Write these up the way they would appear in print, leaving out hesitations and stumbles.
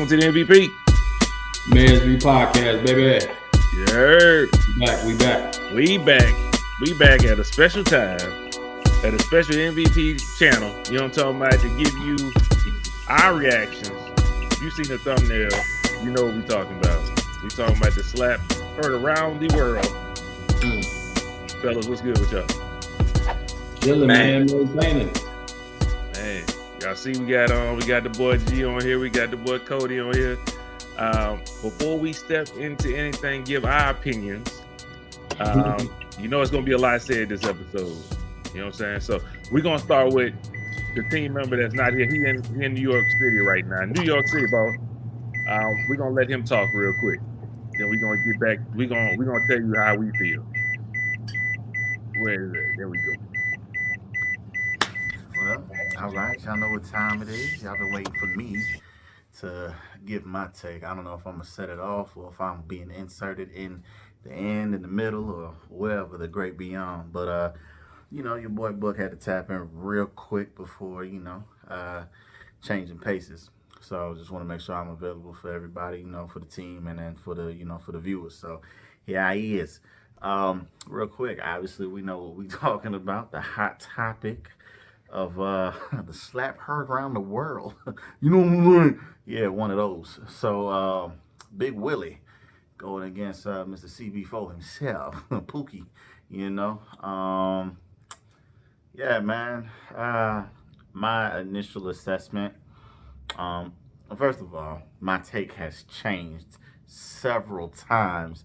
Welcome to the MVP. MVPODCAST, baby. Yeah. We back. We back at a special time, at a special MVP channel. You know what I'm talking about? To give you our reactions. If you seen the thumbnail, you know what we talking about. We talking about the slap heard around the world. Fellas, what's good with y'all? Chilling, man. Maintaining. Man, y'all see we got the boy G on here. We got the boy Cody on here. Before we step into anything, give our opinions. You know it's gonna be a lot said this episode. You know what I'm saying? So we're gonna start with the team member that's not here. He in New York City right now. New York City, bro. We're gonna let him talk real quick. Then we're gonna get back. We're gonna tell you how we feel. Where is it? There we go. Well, all right. Y'all know what time it is. Y'all been waiting for me to give my take. I don't know if I'm going to set it off or if I'm being inserted in the end, in the middle, or wherever the great beyond. But, your boy Book had to tap in real quick before, changing paces. So I just want to make sure I'm available for everybody, for the team and then for the viewers. So here he is. Real quick, obviously we know what we're talking about, the hot topic of the slap heard around the world. You know what I'm saying? Yeah, one of those. So Big Willie going against Mr. CB4 himself, Pookie, yeah, man. My initial assessment, first of all, my take has changed several times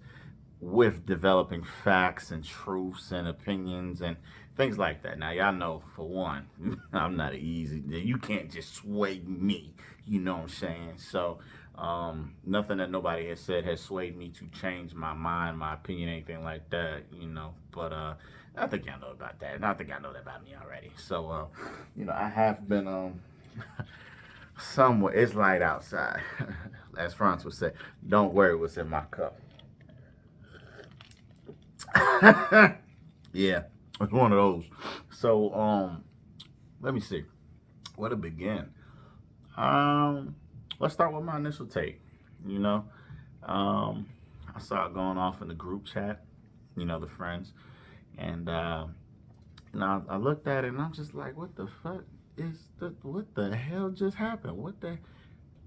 with developing facts and truths and opinions and things like that. Now, y'all know, for one, I'm not easy. You can't just sway me. You know what I'm saying? So, nothing that nobody has said has swayed me to change my mind, my opinion, anything like that, But I think y'all know about that. I think y'all know that about me already. So, I have been somewhere. It's light outside. As France would say, don't worry what's in my cup. Yeah, it's one of those. So, let me see where to begin. Let's start with my initial take. I saw it going off in the group chat, the friends, and I looked at it and I'm just like, what the fuck what the hell just happened?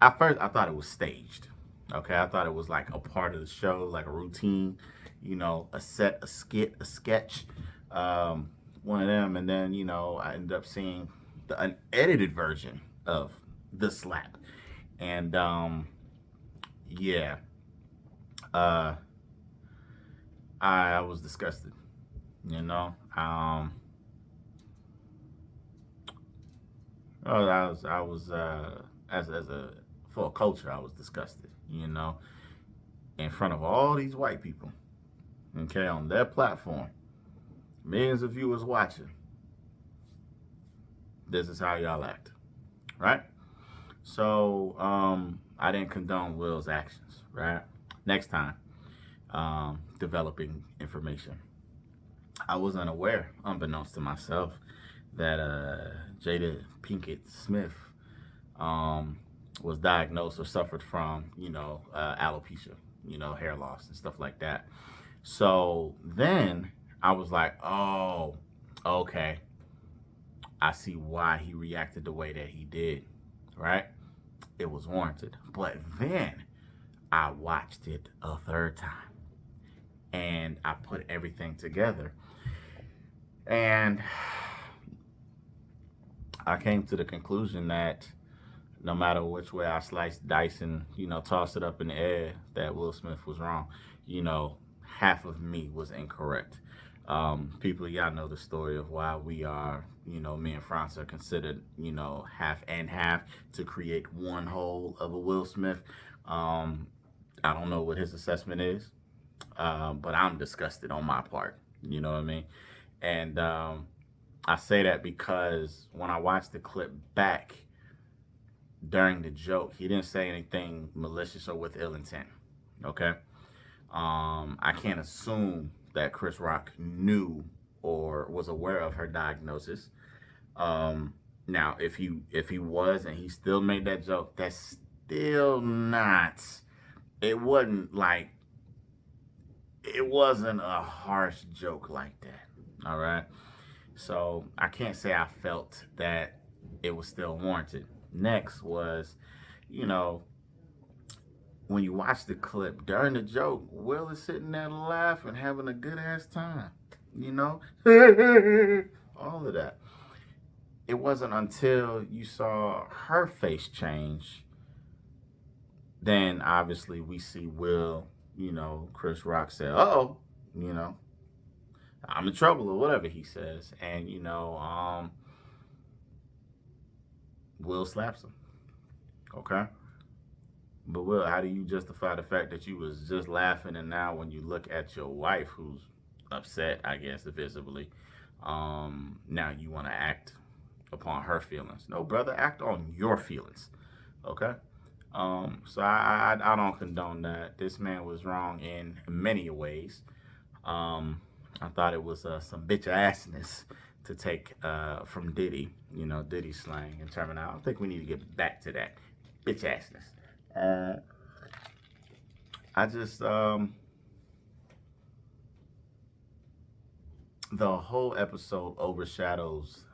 At first I thought it was staged. Okay, I thought it was like a part of the show, like a routine, a set, a skit, a sketch, one of them. And then, I ended up seeing the unedited version of the slap. And, I was disgusted, for a culture, I was disgusted, in front of all these white people, okay, on their platform, millions of viewers watching. This is how y'all act, right? So, I didn't condone Will's actions, right? Next time, developing information. I was unaware, unbeknownst to myself, that Jada Pinkett Smith was diagnosed or suffered from, alopecia, hair loss and stuff like that. So then I was like, oh, okay. I see why he reacted the way that he did, right? It was warranted. But then I watched it a third time and I put everything together. And I came to the conclusion that no matter which way I sliced, dice, and, toss it up in the air, that Will Smith was wrong. Half of me was incorrect. People, y'all know the story of why we are, me and France are considered, half and half to create one whole of a Will Smith. I don't know what his assessment is, but I'm disgusted on my part. You know what I mean? And I say that because when I watched the clip back during the joke, he didn't say anything malicious or with ill intent. Okay? I can't assume that Chris Rock knew or was aware of her diagnosis. Now, if he was and he still made that joke, that's still not. It wasn't like it wasn't a harsh joke like that. All right. So I can't say I felt that it was still warranted. Next was, you know, when you watch the clip during the joke, Will is sitting there laughing, having a good ass time. You know, all of that. It wasn't until you saw her face change, then obviously we see Will. Chris Rock said, "Oh, you know, I'm in trouble," or whatever he says, and Will slaps him. Okay. But Will, how do you justify the fact that you was just laughing, and now when you look at your wife, who's upset, I guess, visibly, now you want to act upon her feelings? No, brother, act on your feelings. Okay. So I don't condone that. This man was wrong in many ways. I thought it was some bitch assness to take from Diddy, Diddy slang and terminology. I think we need to get back to that bitch assness. Uh, I just the whole episode overshadows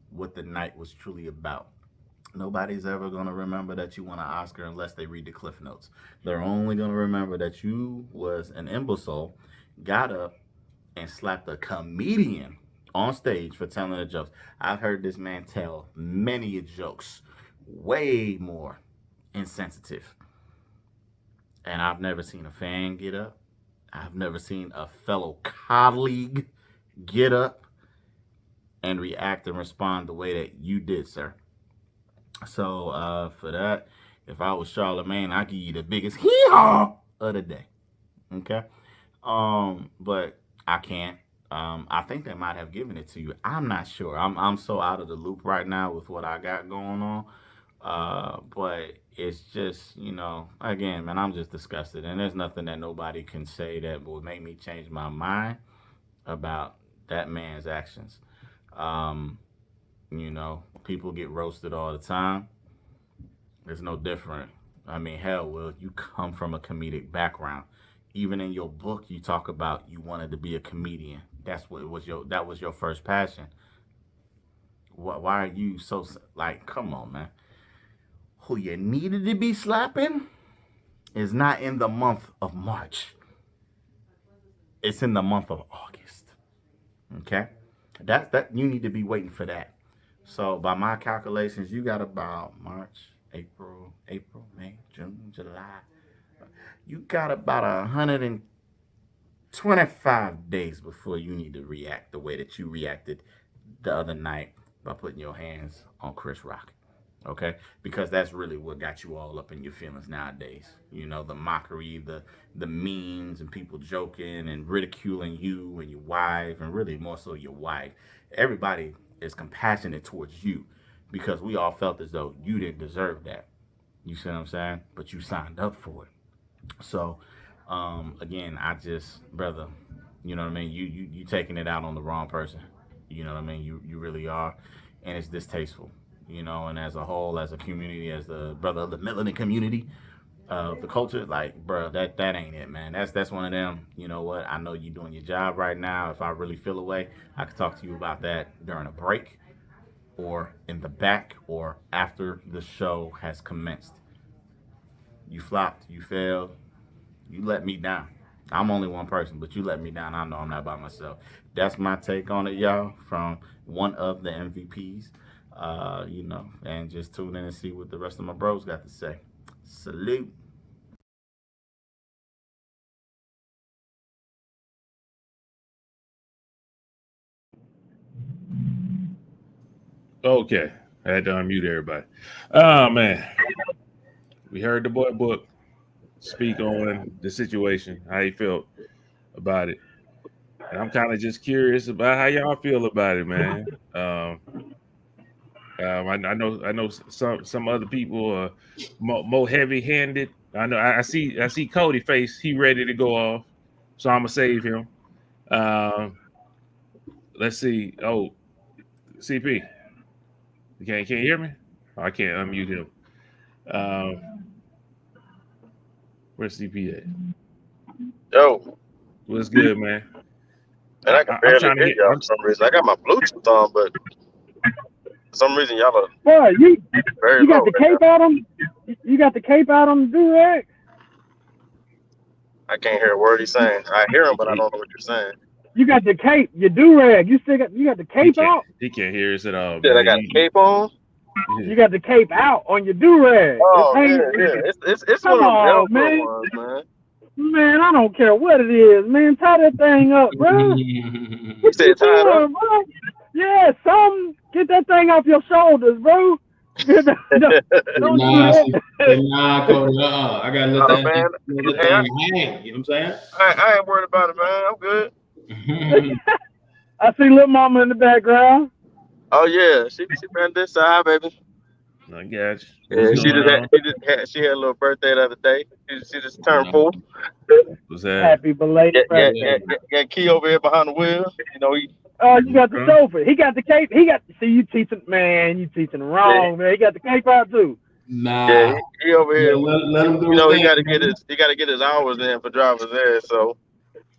what the night was truly about. Nobody's ever going to remember that you won an Oscar unless they read the cliff notes. They're only going to remember that you was an imbecile, got up and slapped a comedian on stage for telling the jokes. I've heard this man tell many jokes, way more insensitive. And I've never seen a fan get up. I've never seen a fellow colleague get up and react and respond the way that you did, sir. So for that, if I was Charlemagne, I'd give you the biggest hee-haw of the day. Okay. But I can't. I think they might have given it to you. I'm not sure. I'm so out of the loop right now with what I got going on. But it's just, again, man, I'm just disgusted. And there's nothing that nobody can say that would make me change my mind about that man's actions. Um, People get roasted all the time. It's no different. I mean, hell, Will, you come from a comedic background. Even in your book, you talk about you wanted to be a comedian. That was your first passion. Why are you so like? Come on, man. Who you needed to be slapping is not in the month of March. It's in the month of August. Okay, that you need to be waiting for that. So by my calculations, you got about March, April, May, June, July. You got about 125 days before you need to react the way that you reacted the other night by putting your hands on Chris Rock. Okay, because that's really what got you all up in your feelings nowadays. The mockery, the memes, and people joking and ridiculing you and your wife, and really more so your wife. Everybody is compassionate towards you because we all felt as though you didn't deserve that. You see what I'm saying? But you signed up for it. So, again, I just, brother, you know what I mean. You taking it out on the wrong person. You know what I mean. You really are, and it's distasteful. And as a whole, as a community, as the brother of the melanin community, the culture, like, bro, that ain't it, man. That's one of them. You know what? I know you doing your job right now. If I really feel away, I could talk to you about that during a break, or in the back, or after the show has commenced. You flopped. You failed. You let me down. I'm only one person, but you let me down. I know I'm not by myself. That's my take on it, y'all, from one of the MVPs. And just tune in and see what the rest of my bros got to say. Salute. Okay, I had to unmute everybody. Oh man, we heard the boy book speak on the situation, how he felt about it, and I'm kind of just curious about how y'all feel about it, man. I know some other people are more heavy handed. I know I see Cody face. He ready to go off, so I'm gonna save him. Um, let's see. Oh, CP, you can't hear me. I can't unmute him. Where's CP at? Yo. What's good, man? And I can I'm barely trying to hear get. y'all for some reason. I got my Bluetooth on, but for some reason y'all are Boy, very you got low the right cape now. out on. You got the cape out on the do-rag. I can't hear a word he's saying. I hear him, but I don't know what you're saying. You got the cape, your do-rag. You got the cape out. He can't hear us at all, Shit, man. I got a cape on. Yeah. You got the cape out on your do-rag. Oh yeah. It's Come one of them on, Velcro man. ones, man. Man, I don't care what it is, man. Tie that thing up, bro. You said tie it up. Bro? Yeah, get that thing off your shoulders, bro. Don't do that. Cody. I gotta let that man. thing hang. You know what I'm saying? I ain't worried about it, man. I'm good. I see little mama in the background. Oh yeah, she been this side, baby. I got you. Yeah, What's going on? she had a little birthday the other day. She just turned 4. What's that? Happy belated birthday. Got Key over here behind the wheel. You know he. Oh, you got the chauffeur. He got the cape. You teaching wrong, man. He got the cape out too. Nah. Yeah, he over here. Let him do you know his he got to get his hours in for driver's ed. So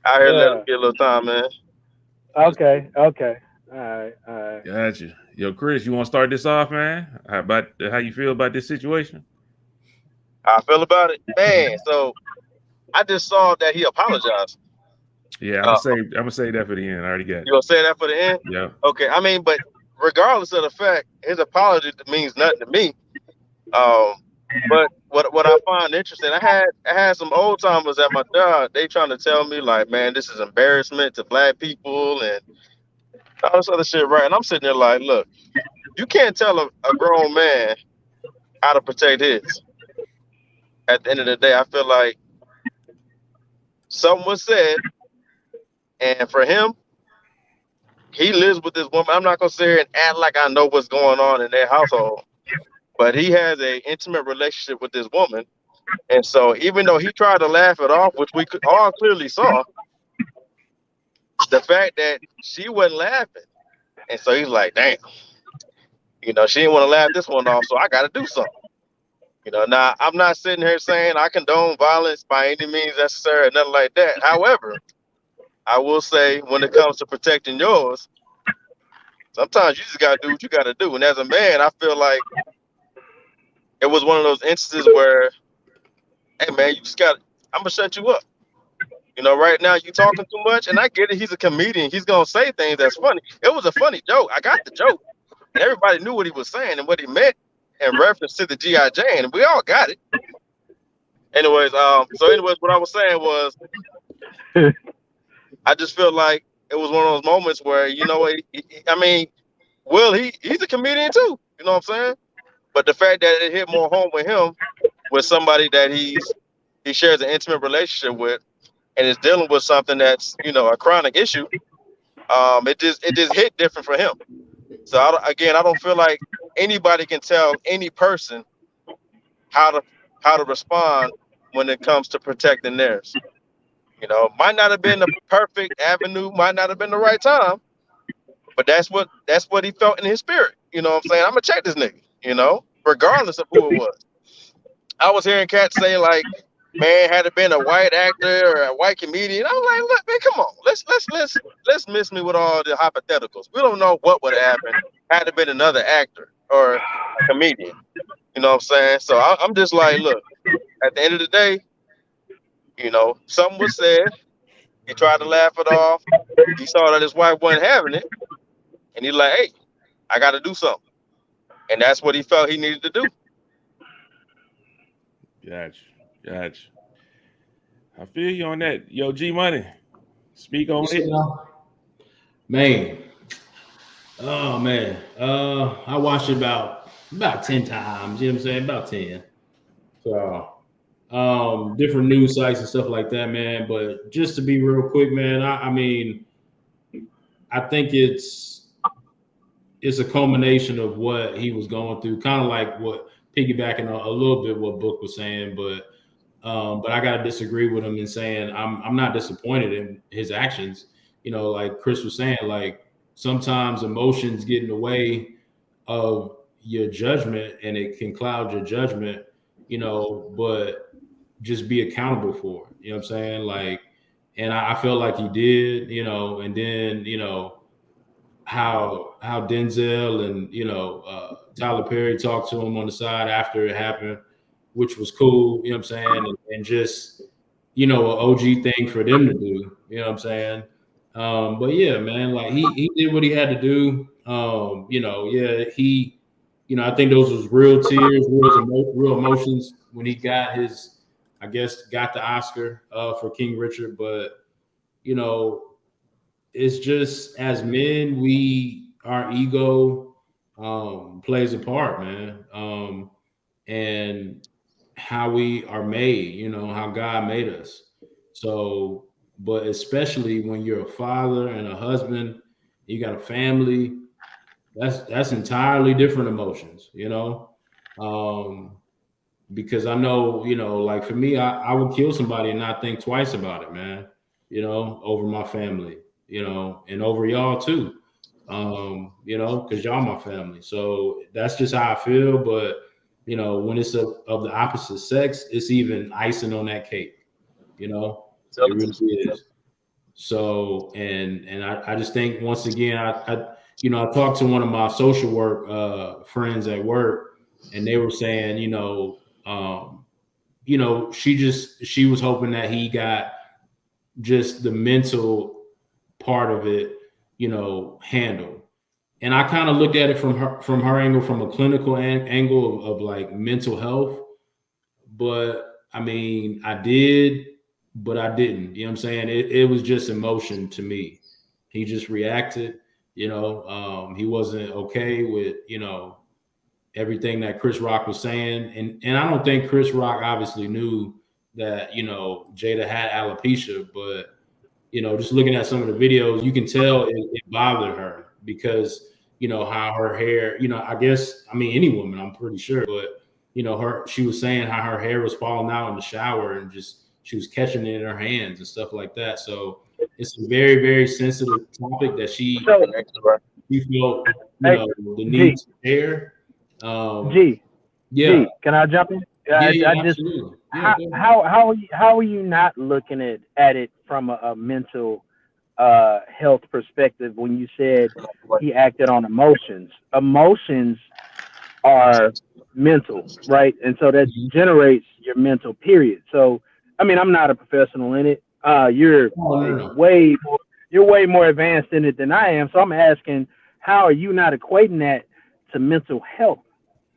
out here let him get a little time, man. Okay. All right. Got you. Yo, Chris, you want to start this off, man? How you feel about this situation? How I feel about it, man. So I just saw that he apologized. Yeah, I'm gonna say that for the end. I already got it. You gonna say that for the end? Yeah. Okay. I mean, but regardless of the fact, his apology means nothing to me. But what I find interesting, I had some old timers at my job. They trying to tell me like, man, this is embarrassment to black people and all this other shit, right? And I'm sitting there like, look, you can't tell a grown man how to protect his. At the end of the day, I feel like something was said, and for him, he lives with this woman. I'm not gonna sit here and act like I know what's going on in their household, but he has an intimate relationship with this woman. And so even though he tried to laugh it off, which we all clearly saw, the fact that she wasn't laughing. And so he's like, damn, she didn't want to laugh this one off, so I got to do something. Now I'm not sitting here saying I condone violence by any means necessary or nothing like that. However, I will say when it comes to protecting yours, sometimes you just got to do what you got to do. And as a man, I feel like it was one of those instances where, hey, man, I'm going to shut you up. Right now you talking too much, and I get it. He's a comedian. He's going to say things that's funny. It was a funny joke. I got the joke. And everybody knew what he was saying and what he meant in reference to the G.I. Jane, and we all got it. Anyways, what I was saying was, I just feel like it was one of those moments where, he's a comedian too. You know what I'm saying? But the fact that it hit more home with him, with somebody that he shares an intimate relationship with, and is dealing with something that's, a chronic issue, it just hit different for him. So I don't feel like anybody can tell any person how to respond when it comes to protecting theirs. Might not have been the perfect avenue, might not have been the right time, but that's what he felt in his spirit. You know what I'm saying? I'm gonna check this nigga, regardless of who it was. I was hearing cats say like, man, had it been a white actor or a white comedian, I was like, look, man, come on, let's miss me with all the hypotheticals. We don't know what would have happened had it been another actor or a comedian. You know what I'm saying? So I'm just like, look, at the end of the day, something was said. He tried to laugh it off. He saw that his wife wasn't having it, and he's like, hey, I got to do something, and that's what he felt he needed to do. Gotcha. I feel you on that. Yo, G Money, speak on it. Man. Oh man. I watched it about 10 times, you know what I'm saying? About 10. So different news sites and stuff like that, man. But just to be real quick, man, I mean, I think it's a culmination of what he was going through, kind of like what piggybacking a little bit what Book was saying, but I gotta disagree with him in saying I'm not disappointed in his actions. Like Chris was saying, like sometimes emotions get in the way of your judgment and it can cloud your judgment, but just be accountable for it. You know what I'm saying? Like, and I felt like he did, and then, how Denzel and, Tyler Perry talked to him on the side after it happened, which was cool, you know what I'm saying? And just, an OG thing for them to do, you know what I'm saying? But yeah, man, like he did what he had to do. I think those was real tears, real emotions when he got got the Oscar for King Richard. But it's just as men, our ego plays a part, man, and how we are made, how God made us. So, but especially when you're a father and a husband, you got a family, that's entirely different emotions. Because I know, like for me, I would kill somebody and not think twice about it, man, over my family, and over y'all too, because y'all my family. So that's just how I feel. But, when it's of the opposite sex, it's even icing on that cake, it really is. So, and I just think once again, I talked to one of my social work friends at work, and they were saying, she was hoping that he got just the mental part of it, handled. And I kind of looked at it from her angle, from a clinical angle of like mental health. But I mean, I did, but I didn't. You know what I'm saying? It was just emotion to me. He just reacted. He wasn't okay with everything that Chris Rock was saying, and I don't think Chris Rock obviously knew that Jada had alopecia, but just looking at some of the videos, you can tell it bothered her because how her hair, I guess, I mean, any woman, I'm pretty sure, but she was saying how her hair was falling out in the shower and just she was catching it in her hands and stuff like that. So it's a very, very sensitive topic that she felt the need to share. G, can I jump in? Yeah, I just absolutely. how are you not looking at it from a mental health perspective when you said he acted on emotions? Emotions are mental, right? And so that generates your mental period. So I mean, I'm not a professional in it. You're way more advanced in it than I am. So I'm asking, how are you not equating that to mental health?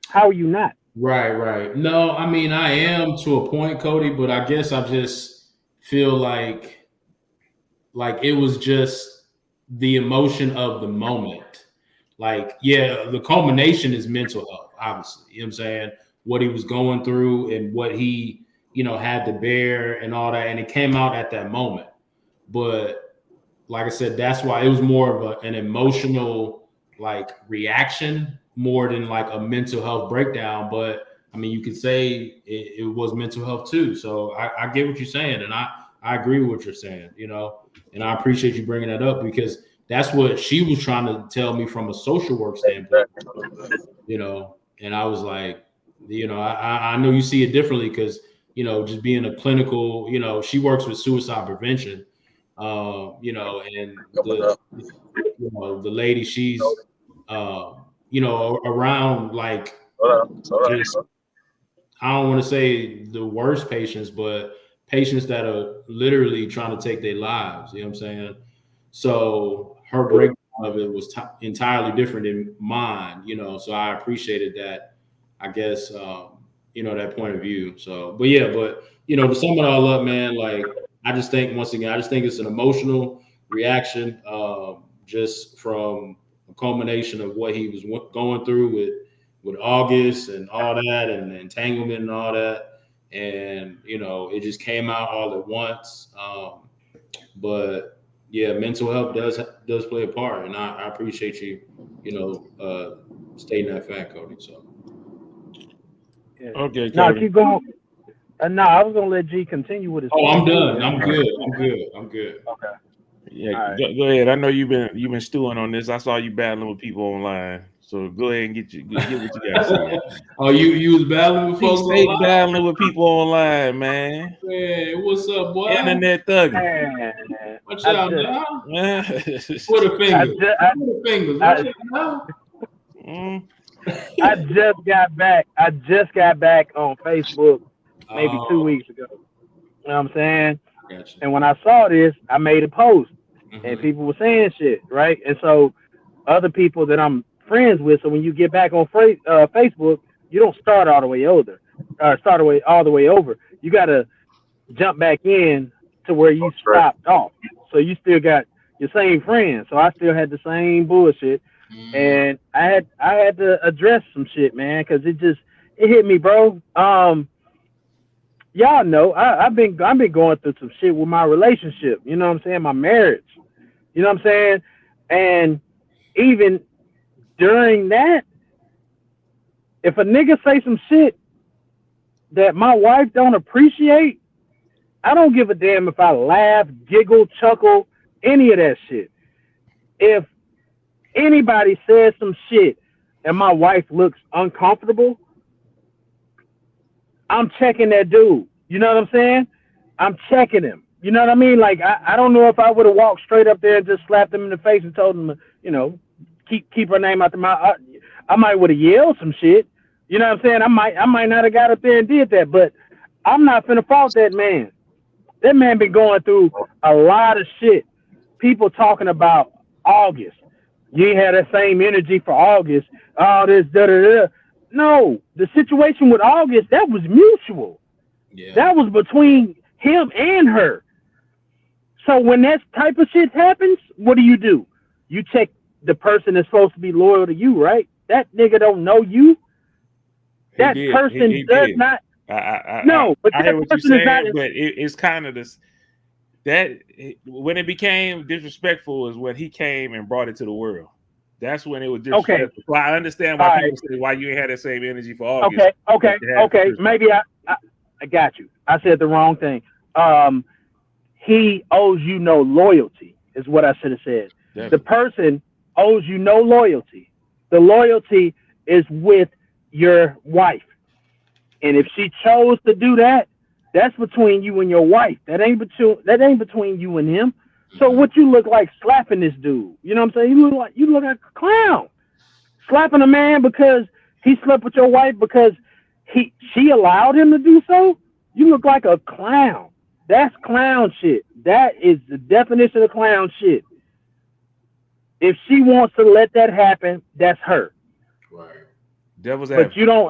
How are you not? Right. No, I mean, I am to a point, Cody, but I guess I just feel like it was just the emotion of the moment. Like, yeah, the culmination is mental health, obviously. You know what I'm saying? What he was going through and what he, had to bear and all that. And it came out at that moment. But like I said, that's why it was more of an emotional like reaction more than like a mental health breakdown. But I mean, you could say it was mental health too. So I get what you're saying, and I agree with what you're saying, and I appreciate you bringing that up because that's what she was trying to tell me from a social work standpoint, and I was like, I know you see it differently because, just being a clinical, she works with suicide prevention, and the lady, she's, around like, just, I don't want to say the worst patients, but patients that are literally trying to take their lives. You know what I'm saying? So her breakdown of it was entirely different than mine, so I appreciated that, I guess, that point of view. So, but to sum it all up, man, like, I just think, once again, it's an emotional reaction, just from a culmination of what he was going through with August and all that, and the entanglement and all that. And, it just came out all at once. But yeah, mental health does play a part. And I appreciate you, stating that fact, Cody. So. Yeah. Okay, No, Cody. keep going. No, I was gonna let G continue with his. Oh, I'm done. I'm good. Okay. Yeah, All right. go ahead. I know you've been stewing on this. I saw you battling with people online. So go ahead and get what you got to say. Oh, you was battling with He folks stay online? battling with people online, man. Man, what's up, boy? Internet thugging. Man, What y'all know? Man. Put a finger. Put a fingers. What y'all know? Mm. I just got back. I just got back on Facebook maybe 2 weeks ago. You know what I'm saying? Gotcha. And when I saw this, I made a post, and people were saying shit, right? And so other people that I'm friends with, so when you get back on Facebook, you don't start all the way over. All the way over. You got to jump back in to where you stopped off. So you still got your same friends. So I still had the same bullshit, and I had to address some shit, man, because it hit me, bro. Y'all know I've been going through some shit with my relationship. You know what I'm saying? My marriage. You know what I'm saying? And even during that, if a nigga say some shit that my wife don't appreciate, I don't give a damn if I laugh, giggle, chuckle, any of that shit. If anybody says some shit and my wife looks uncomfortable, I'm checking that dude. You know what I'm saying? I'm checking him. You know what I mean? Like, I don't know if I would have walked straight up there and just slapped him in the face and told him, you know, keep her name out the mouth. I might would have yelled some shit. You know what I'm saying? I might not have got up there and did that, but I'm not finna fault that man. That man been going through a lot of shit. People talking about August. You ain't had that same energy for August. All this, da-da-da. No, the situation with August, that was mutual. Yeah. That was between him and her. So when that type of shit happens, what do? You check the person that's supposed to be loyal to you, right? That nigga don't know you. That person does not. No, but I that hear what you're person is saying, not. but it's kind of this. That when it became disrespectful is when he came and brought it to the world. That's when it was disrespectful. Okay. So I understand why All people right. say why you ain't had that same energy for August. Okay. Maybe I got you. I said the wrong thing. He owes you no loyalty, is what I should have said. Definitely. The person owes you no loyalty. The loyalty is with your wife. And if she chose to do that, that's between you and your wife. That ain't between you and him. So what you look like slapping this dude? You know what I'm saying? You look like a clown. Slapping a man because he slept with your wife because she allowed him to do so? You look like a clown. That's clown shit. That is the definition of clown shit. If she wants to let that happen, that's her. Right. Devil's advocate. But you don't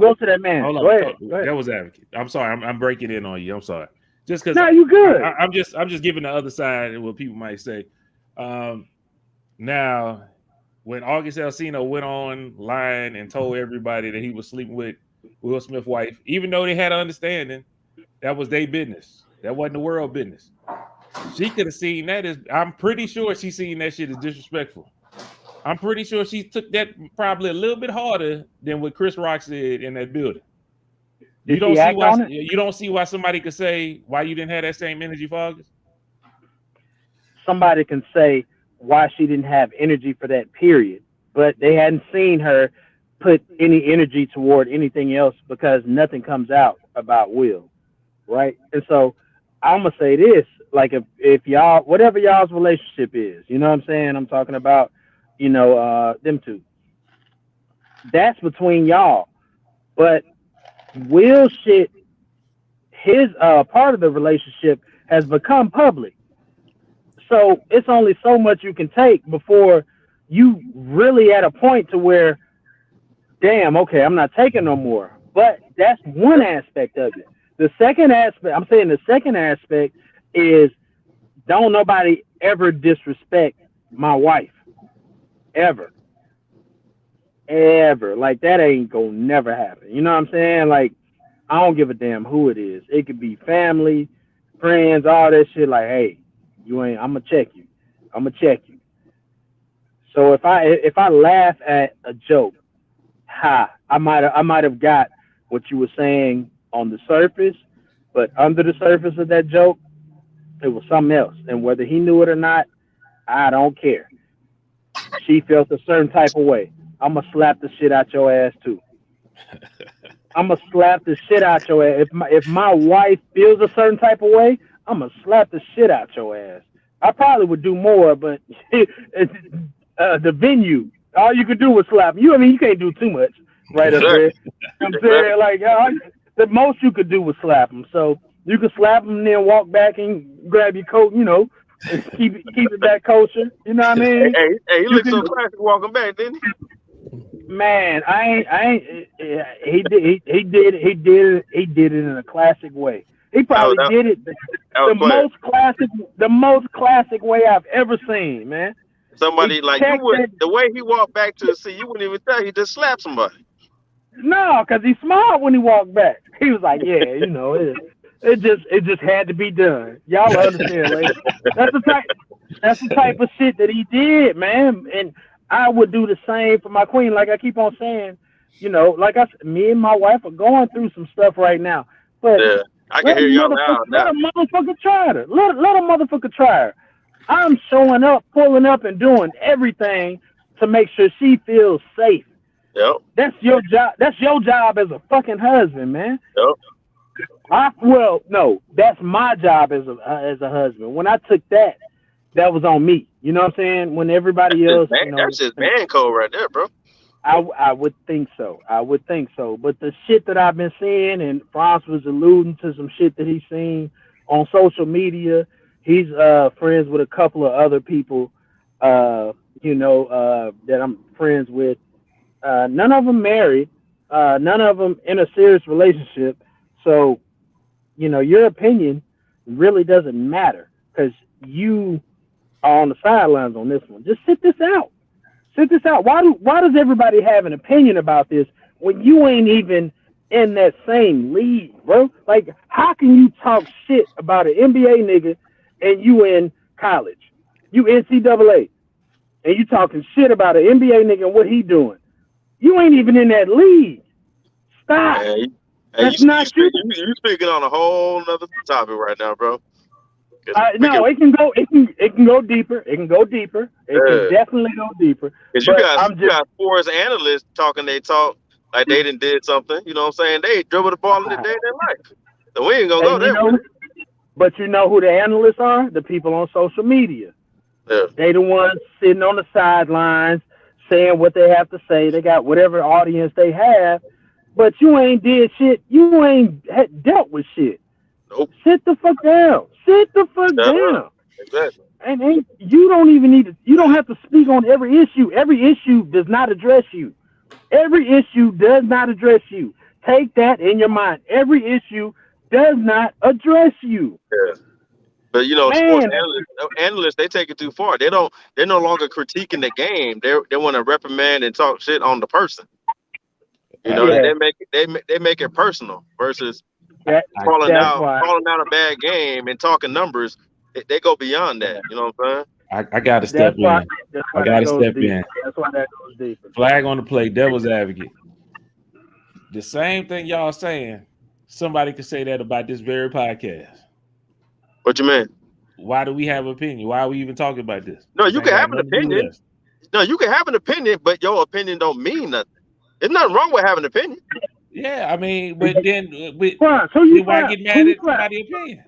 go to that man. Hold go on. ahead. Devil's advocate. I'm sorry. I'm breaking in on you. I'm sorry. Just because. No, you good. I'm just giving the other side and what people might say. Now, when August Alsina went online and told everybody that he was sleeping with Will Smith's wife, even though they had an understanding, that was their business. That wasn't the world business. She could have seen that as. I'm pretty sure she seen that shit as disrespectful. I'm pretty sure she took that probably a little bit harder than what Chris Rock said in that building. You don't see why somebody could say why you didn't have that same energy for August? Somebody can say why she didn't have energy for that period, but they hadn't seen her put any energy toward anything else because nothing comes out about Will, right? And so I'm gonna say this, like if y'all, whatever y'all's relationship is, you know what I'm saying? I'm talking about, them two. That's between y'all. But Will shit, his part of the relationship has become public. So it's only so much you can take before you really at a point to where, damn, okay, I'm not taking no more. But that's one aspect of it. The second aspect is don't nobody ever disrespect my wife. Ever. Like, that ain't gonna never happen. You know what I'm saying? Like, I don't give a damn who it is. It could be family, friends, all that shit. Like, hey, I'm gonna check you. So if I laugh at a joke, I might have got what you were saying on the surface, but under the surface of that joke, It was something else. And whether he knew it or not, I don't care. She felt a certain type of way. I'm going to slap the shit out your ass, too. I'm going to slap the shit out your ass. If my wife feels a certain type of way, I'm going to slap the shit out your ass. I probably would do more, but the venue, all you could do was slap. You can't do too much right up there. I'm saying, like, the most you could do was slap him. So you could slap him and then walk back and grab your coat, and keep it back kosher. You know what I mean? Hey, he looked so classic walking back, didn't he? Man, he did it in a classic way. He probably did it the most classic way I've ever seen, man. Somebody like you would, the way he walked back to the seat, you wouldn't even tell he just slapped somebody. No, because he smiled when he walked back. He was like, yeah, it just had to be done. Y'all understand, ladies. That's the type of shit that he did, man. And I would do the same for my queen. Like I keep on saying, like I said, me and my wife are going through some stuff right now. But yeah, I can hear y'all now. Let a motherfucker try her. Let a motherfucker try her. I'm showing up, pulling up, and doing everything to make sure she feels safe. Yep. That's your job. That's your job as a fucking husband, man. Yep. No, that's my job as a husband. When I took that was on me. You know what I'm saying? When everybody else, that's just man code right there, bro. I would think so. But the shit that I've been seeing, and Franz was alluding to some shit that he's seen on social media. He's friends with a couple of other people, that I'm friends with. None of them married. None of them in a serious relationship. So, your opinion really doesn't matter because you are on the sidelines on this one. Just sit this out. Why does everybody have an opinion about this when you ain't even in that same league, bro? Like, how can you talk shit about an NBA nigga and you in college? You NCAA. And you talking shit about an NBA nigga and what he doing. You ain't even in that league. Stop. That's not you. You're speaking on a whole nother topic right now, bro. No, it can go deeper. It can definitely go deeper. Because you got sports analysts talking they talk like they did something. You know what I'm saying? They dribble the ball in the day of their life. So we ain't gonna go there. But you know who the analysts are? The people on social media. Yeah. They the ones sitting on the sidelines saying what they have to say. They got whatever audience they have. But you ain't did shit. You ain't dealt with shit. Nope. Sit the fuck down. Down. Exactly. And you don't even need to. You don't have to speak on every issue. Every issue does not address you. Every issue does not address you. Take that in your mind. Every issue does not address you. Yeah. But sports analysts, they take it too far. They're no longer critiquing the game. They want to reprimand and talk shit on the person. They make it personal versus calling out a bad game and talking numbers. They go beyond that. You know what I'm saying? I gotta step in. I gotta step in. That's why that goes deeper. Flag on the play, devil's advocate. The same thing y'all saying, somebody could say that about this very podcast. What you mean? Why do we have an opinion? Why are we even talking about this? No, you can have an opinion. No, you can have an opinion, but your opinion don't mean nothing. There's nothing wrong with having an opinion. Yeah, I mean, but then why get mad at somebody's opinion?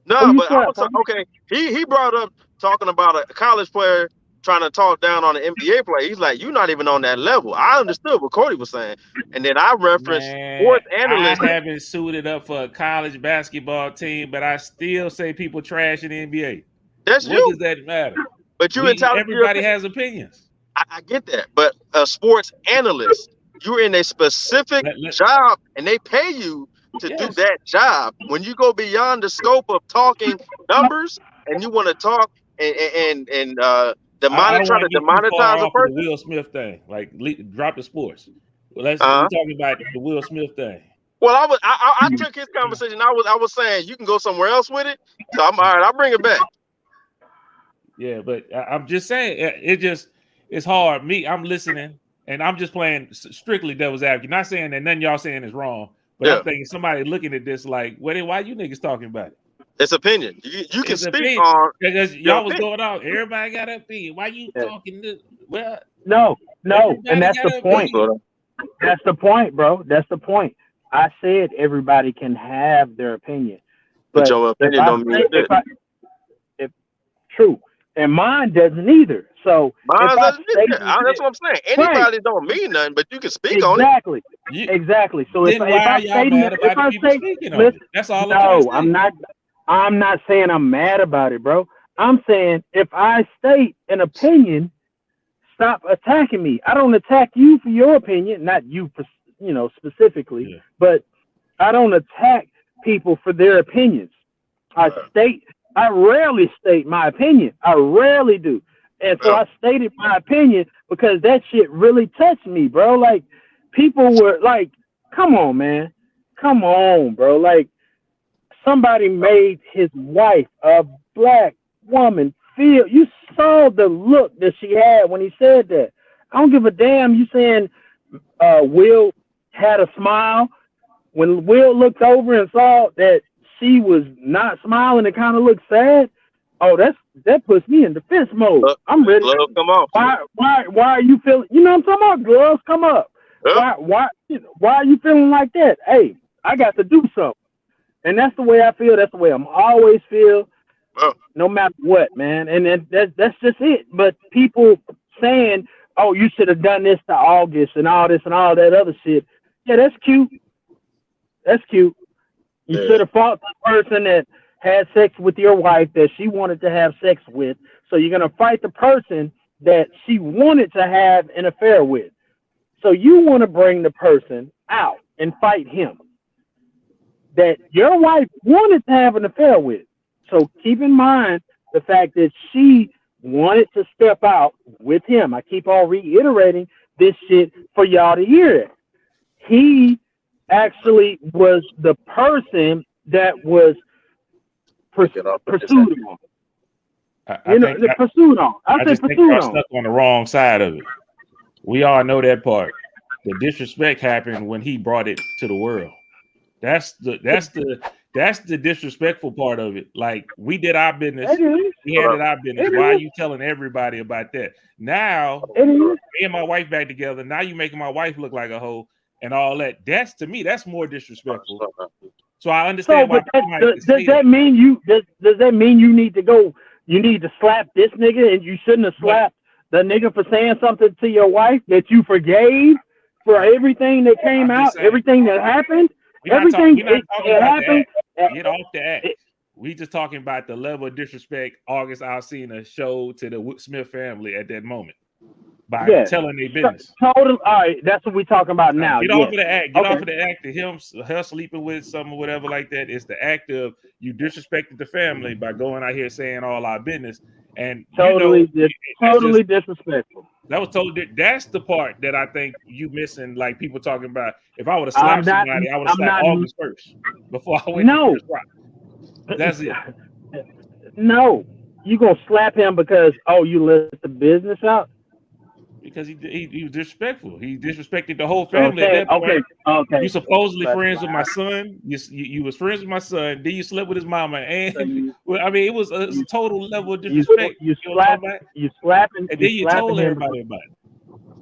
No, but okay. He brought up talking about a college player trying to talk down on an NBA player. He's like, you're not even on that level. I understood what Cody was saying, and then I referenced sports analysts. I haven't suited up for a college basketball team, but I still say people trash in the NBA. That's what does that matter? But everybody has opinions. I get that, but a sports analyst, you're in a specific job, and they pay you to do that job. When you go beyond the scope of talking numbers, and you want to talk and try to demonetize a person, the Will Smith thing, like drop the sports. Well, we're talking about the Will Smith thing. Well, I took his conversation. I was saying you can go somewhere else with it. So I'm all right. I'll bring it back. Yeah, but I'm just saying it's hard. I'm listening, and I'm just playing strictly devil's advocate. Not saying that none of y'all saying is wrong, but I'm thinking somebody looking at this like, why you niggas talking about it? It's opinion. You can It's speak opinion. on Because your y'all was opinion. going out. Everybody got an opinion. Why you talking to? Well, No, and everybody that's got the an point. opinion. That's the point, bro. That's the point. I said everybody can have their opinion, But but your if opinion I don't mean say shit. if true, and mine doesn't either. So Mine if I doesn't state mean that. That's what I'm saying. right, Anybody don't mean nothing, but you can speak on it. exactly, You, exactly. So if then why I are y'all stating mad if about the I people say, speaking on listen, it? That's all I'm trying to no, say. I'm not saying I'm mad about it, bro. I'm saying if I state an opinion, stop attacking me. I don't attack you for your opinion, not you, specifically, Yeah. but I don't attack people for their opinions. I rarely state my opinion. I rarely do. And so I stated my opinion because that shit really touched me, bro. Like, people were like, come on, man. Come on, bro. Like, somebody made his wife, a black woman, feel. You saw the look that she had when he said that. I don't give a damn. You saying Will had a smile. When Will looked over and saw that she was not smiling and kind of looked sad, oh, that puts me in defense mode. I'm ready. Gloves come off. Why are you feeling? You know what I'm talking about? Gloves come up. Yeah. Why are you feeling like that? Hey, I got to do something. And that's the way I feel. That's the way I'm always feel, no matter what, man. And that's just it. But people saying, "Oh, you should have done this to August and all this and all that other shit." Yeah, that's cute. That's cute. You should have fought the person that had sex with your wife that she wanted to have sex with. So you're gonna fight the person that she wanted to have an affair with. So you want to bring the person out and fight him that your wife wanted to have an affair with. So keep in mind the fact that she wanted to step out with him. I keep on reiterating this shit for y'all to hear it. He actually was the person that was pursued on. Pursued on. I just think y'all stuck on the wrong side of it. We all know that part. The disrespect happened when he brought it to the world. That's the disrespectful part of it. Like, we did our business, we handled our business. Why are you telling everybody about that? Now me and my wife back together. Now you making my wife look like a hoe and all that. That's, to me, that's more disrespectful. So I understand why. Does that mean you need to go? You need to slap this nigga, and you shouldn't have slapped the nigga for saying something to your wife that you forgave for everything that came out, everything that happened. We're not talking about the act. Get off the act. We just talking about the level of disrespect August Alsina showed to the Smith family at that moment by telling their business. All right, that's what we're talking about now. Get off of the act. Get off of the act of her sleeping with some or whatever like that. It's the act of you disrespected the family by going out here saying all our business. And totally disrespectful. That was totally. That's the part that I think you missing. Like, people talking about, if I would have slapped somebody, I would have slapped August first before I went to Chris Rock. That's it. No, you gonna slap him because you let the business out? Because he was disrespectful. He disrespected the whole family at that point. Okay. You supposedly friends with my son. You was friends with my son. Then you slept with his mama, and I mean, it was a total level of disrespect. You slapping, and then you told everybody about it.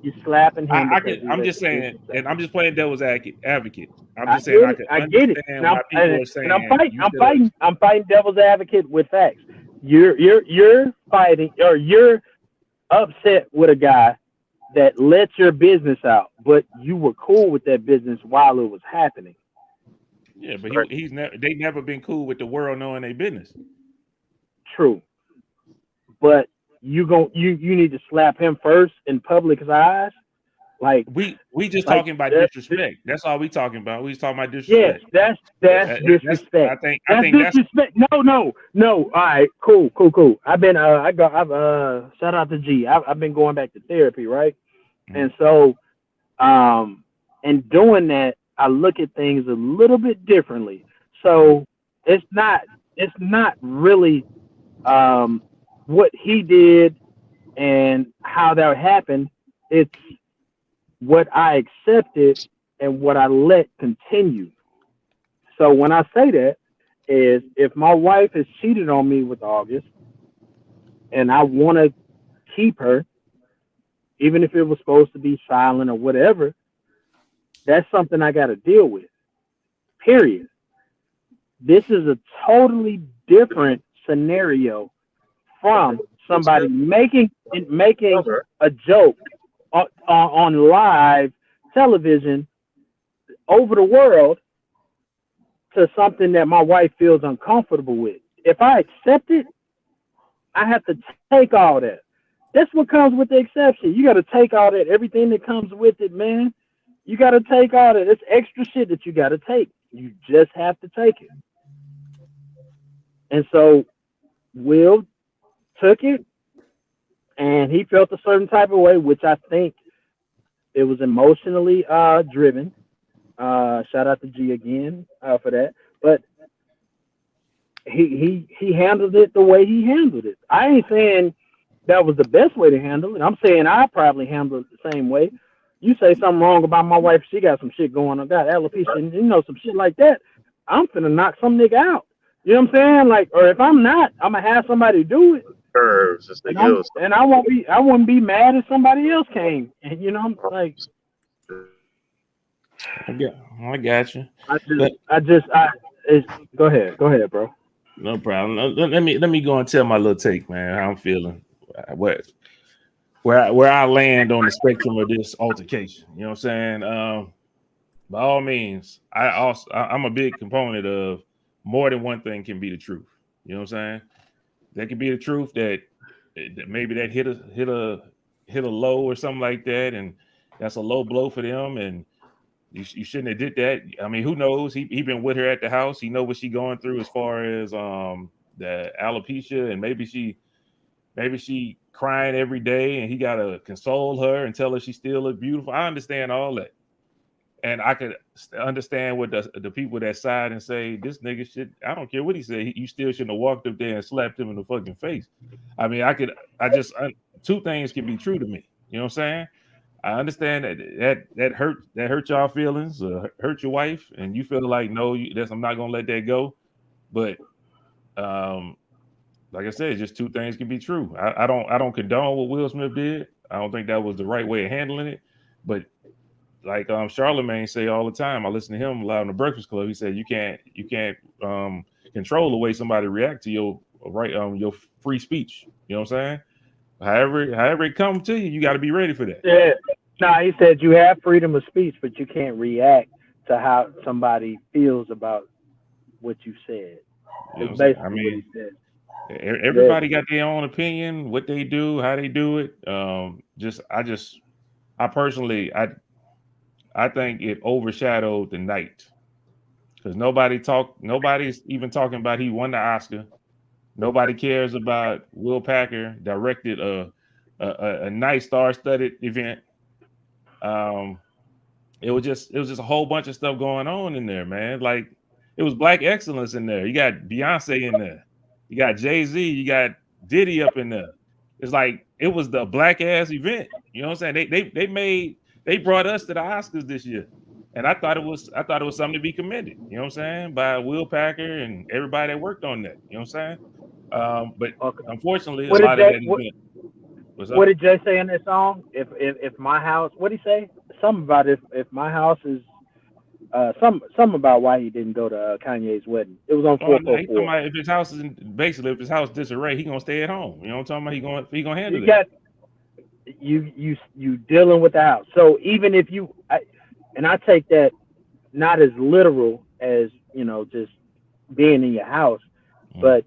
You slapping him. I'm just saying, and I'm just playing devil's advocate. I'm just saying I get it. Why people are saying. I'm fighting devil's advocate with facts. You're fighting, or you're upset with a guy that let your business out, but you were cool with that business while it was happening. Yeah, but they never been cool with the world knowing their business. True, but you need to slap him first in public's eyes. Like, we just talking about disrespect. That's all we talking about. We just talking about disrespect. Yes, that's disrespect. I think that's disrespect. No. All right, cool. I've been shout out to G. I've been going back to therapy, right? Mm-hmm. And so, in doing that, I look at things a little bit differently. So it's not really what he did and how that happened. It's what I accepted and what I let continue. So when I say that, is if my wife has cheated on me with August and I want to keep her, even if it was supposed to be silent or whatever, that's something I got to deal with. Period. This is a totally different scenario from somebody making a joke on live television over the world to something that my wife feels uncomfortable with. If I accept it, I have to take all that. That's what comes with the exception. You got to take all that, everything that comes with it, man. You got to take all that. It's extra shit that you got to take. You just have to take it. And so Will took it, and he felt a certain type of way, which I think it was emotionally driven. Shout out to G again for that. But he handled it the way he handled it. I ain't saying that was the best way to handle it. I'm saying I probably handled it the same way. You say something wrong about my wife, she got some shit going on, got alopecia, and some shit like that. I'm finna knock some nigga out. You know what I'm saying? Like, or if I'm not, I'm gonna have somebody do it. Curves, And I wouldn't be mad if somebody else came. And I'm like, I got you. Go ahead, bro. No problem. Let me go and tell my little take, man. How I'm feeling, where I land on the spectrum of this altercation. You know what I'm saying? By all means, I'm a big component of more than one thing can be the truth. You know what I'm saying? That could be the truth that maybe that hit a low or something like that, and that's a low blow for them, and you shouldn't have did that. I mean, who knows? He been with her at the house. He know what she going through as far as the alopecia, and maybe she crying every day, and he gotta console her and tell her she still look beautiful. I understand all that, and I could understand what the people that side and say this nigga should. I don't care what he said. You still shouldn't have walked up there and slapped him in the fucking face. I mean, two things can be true to me. You know what I'm saying? I understand that hurt y'all feelings, hurt your wife, and you feel like no, I'm not gonna let that go. But like I said, just two things can be true. I don't condone what Will Smith did. I don't think that was the right way of handling it. But like Charlemagne say all the time, I listen to him live on the Breakfast Club. He said you can't control the way somebody react to your your free speech. You know what I'm saying? However it comes to you, you got to be ready for that. Yeah. No, he said you have freedom of speech, but you can't react to how somebody feels about what you said. You know what what he said. Everybody got their own opinion, what they do, how they do it. I personally think it overshadowed the night because nobody's even talking about he won the Oscar. Nobody cares about Will Packer directed a nice star-studded event. It was just a whole bunch of stuff going on in there, man. Like it was black excellence in there. You got Beyonce in there. You got Jay-Z. You got Diddy up in there. It's like it was the black ass event. You know what I'm saying? They brought us to the Oscars this year, and I thought it was something to be commended. You know what I'm saying? By Will Packer and everybody that worked on that. You know what I'm saying? But unfortunately, a lot of that event. What did Jay say in that song? If my house, what did he say? Something about if my house is something about why he didn't go to Kanye's wedding. It was on 444. If his house is basically if his house disarray, he gonna stay at home. You know what I'm talking about? He gonna handle it. You dealing with the house. So even if I take that not as literal as just being in your house, but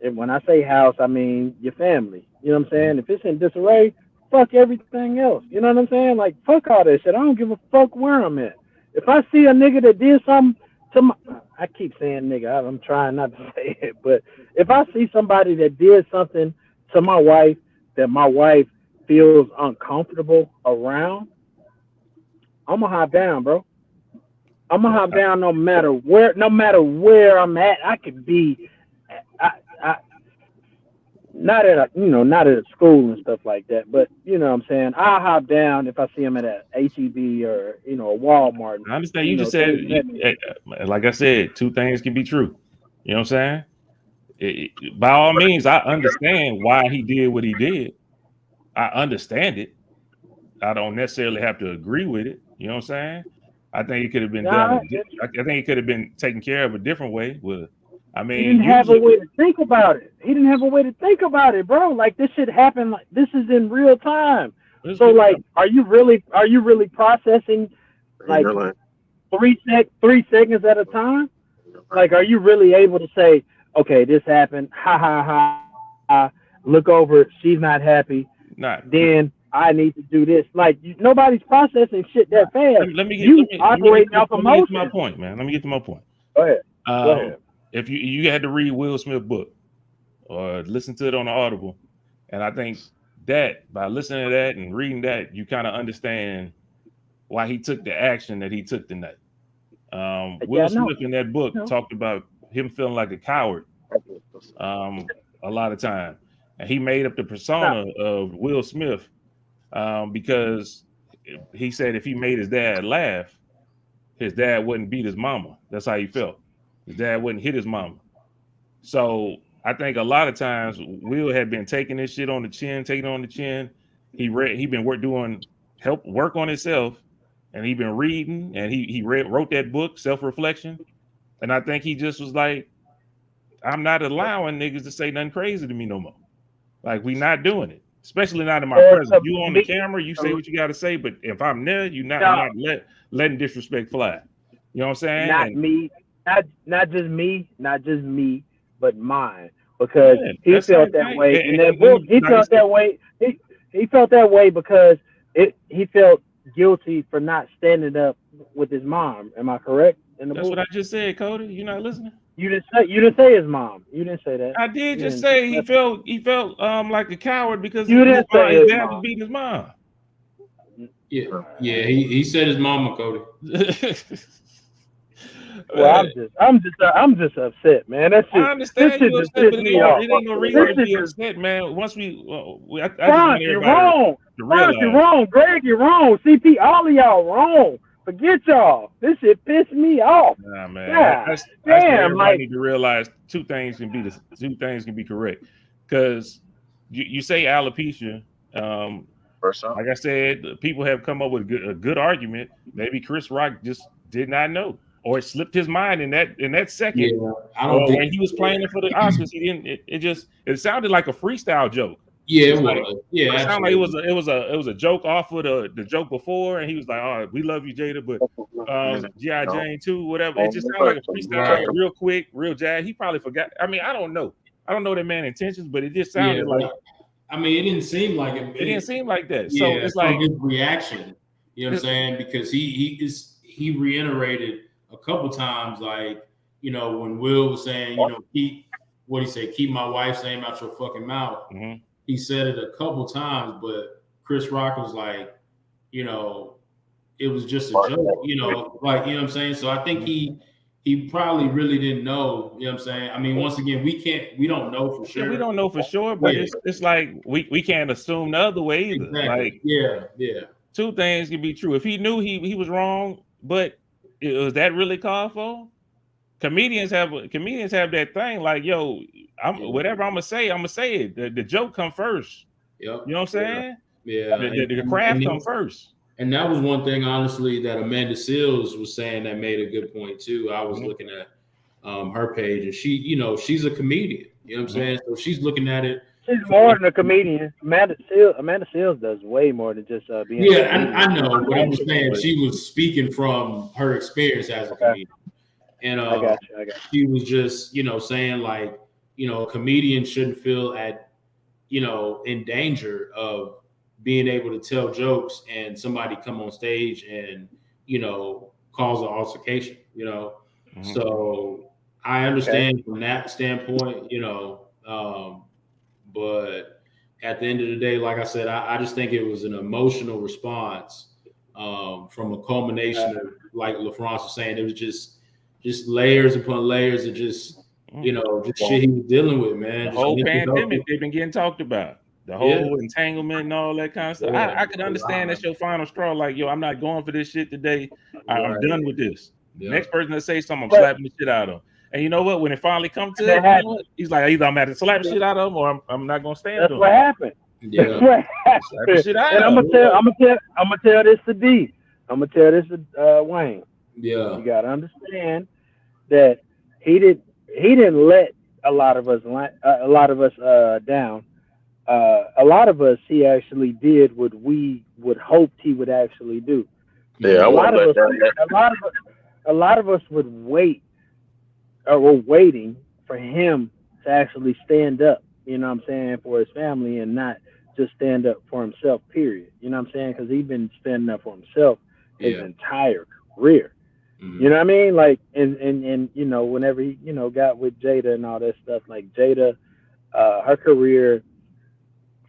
when I say house, I mean your family. You know what I'm saying? If it's in disarray, fuck everything else. You know what I'm saying? Like fuck all that shit. I don't give a fuck where I'm at. If I see a nigga that did something to I keep saying nigga, I'm trying not to say it, but if I see somebody that did something to my wife that my wife feels uncomfortable around, I'm gonna hop down, bro. I'm gonna hop down no matter where I'm at. I could be not at a school and stuff like that, but you know what I'm saying, I'll hop down if I see him at a HEB or a Walmart. I understand. You just said, like I said, two things can be true. You know what I'm saying? By all means, I understand why he did what he did. I understand it. I don't necessarily have to agree with it. You know what I'm saying? I think it could have been done. Nah, I think it could have been taken care of a different way. I he mean, didn't have a usually, way to think about it. He didn't have a way to think about it, bro. Like this shit happened. Like this is in real time. So like, are you really processing like 3 seconds at a time? Like, are you really able to say, okay, this happened, ha ha ha, look over it, she's not happy, not. then I need to do this. Like, nobody's processing shit that fast. Let me operating off get emotions. to my point, man. Let me get to my point. Go ahead. If you had to read Will Smith book or listen to it on the Audible, and I think that by listening to that and reading that, you kind of understand why he took the action that he took tonight. Will Smith in that book talked about him feeling like a coward a lot of time, and he made up the persona of Will Smith because he said if he made his dad laugh, his dad wouldn't beat his mama. That's how he felt. His dad wouldn't hit his mama. So I think a lot of times Will had been taking this shit on the chin, He been doing work on himself, and he been reading, and he wrote that book, Self-Reflection. And I think he just was like, I'm not allowing niggas to say nothing crazy to me no more. Like, we not doing it, especially not in my presence. You on the camera, you say what you got to say, but if I'm there, I'm not letting disrespect fly. You know what I'm saying? Not just me, but mine. Because he felt that way in that book. He felt that way. He felt that way because he felt guilty for not standing up with his mom. Am I correct? In the That's book? what I just said, Cody. You not listening? You didn't say his mom. You didn't say that. I did just say he felt like a coward because you didn't say his dad was beating his mom. Yeah, he said his mama, Cody. Well, I'm just upset, man. That shit, I understand you upset, but it ain't no reason to be upset, man. Once Franz, you're wrong. Franz, you're wrong. Greg, you're wrong. CP, all of y'all wrong. Forget y'all. This shit pissed me off. Nah, man. Yeah. Everybody need to realize two things can be correct. Because you say alopecia. Like I said, people have come up with a good argument. Maybe Chris Rock just did not know, or it slipped his mind in that second. Yeah, I don't think when he was playing it for the Oscars, he didn't. It sounded like a freestyle joke. Yeah, it was. Yeah, it sounded like it was a joke off of the joke before, and he was like, "All right, we love you, Jada, but G.I. Jane 2, whatever." It just sounded like a freestyle, real quick, real jazz. He probably forgot. I mean, I don't know that man's intentions, but it just sounded like. I mean, it didn't seem like it. It didn't seem like that. Yeah, so it's like his reaction. You know what I'm saying? Because he reiterated a couple times, like, you know, when Will was saying, you know, keep my wife's name out your fucking mouth. Mm-hmm. He said it a couple times, but Chris Rock was like, you know, it was just a joke, you know, like, you know what I'm saying? So I think he probably really didn't know, you know what I'm saying? I mean, once again, we don't know for sure. Yeah, we don't know for sure, but it's like we can't assume the other way either. Exactly. Like, yeah. Two things can be true. If he knew he was wrong, but was that really called for? Comedians have that thing like, yo, whatever I'm gonna say it. The joke come first. Yep. You know what I'm saying? Yeah. The craft come first. And that was one thing, honestly, that Amanda Seales was saying that made a good point too. I was looking at her page, and she, you know, she's a comedian. You know what I'm saying? So she's looking at it. She's more than a comedian. Amanda Seales does way more than just being. Yeah, I know, but I'm just saying she was speaking from her experience as a comedian. And I got you. She was just, you know, saying like, you know, a comedian shouldn't feel in danger of being able to tell jokes and somebody come on stage and, you know, cause an altercation, you know. Mm-hmm. So I understand from that standpoint, you know, but at the end of the day, like I said, I just think it was an emotional response from a culmination of, like LaFrance was saying, it was just layers upon layers of just, you know, just shit he was dealing with, man. The whole pandemic they've been getting talked about. The whole entanglement and all that kind of stuff. I could understand that's your final straw. Like, yo, I'm not going for this shit today. I'm done with this. Next person that say something, I'm slapping the shit out of. And you know what? When it finally comes to That it, you know what? He's like, either I'm going to slap the shit out of him, or I'm not going to stand That's him. what happened. Yeah. That's what Slap the happened. shit out And of him. I'm gonna tell this to D. I'm gonna tell this to Wayne. Yeah. You gotta understand that he didn't let a lot of us down. A lot of us, he actually did what we would hoped he would actually do. Yeah, I A lot won't of let us, that. a lot of us would wait, or were waiting for him to actually stand up. You know what I'm saying, for his family, and not just stand up for himself. Period. You know what I'm saying? Because he's been standing up for himself his Yeah. entire career. Mhm. You know what I mean? Like, and you know, whenever he, you know, got with Jada and all that stuff, like Jada, her career,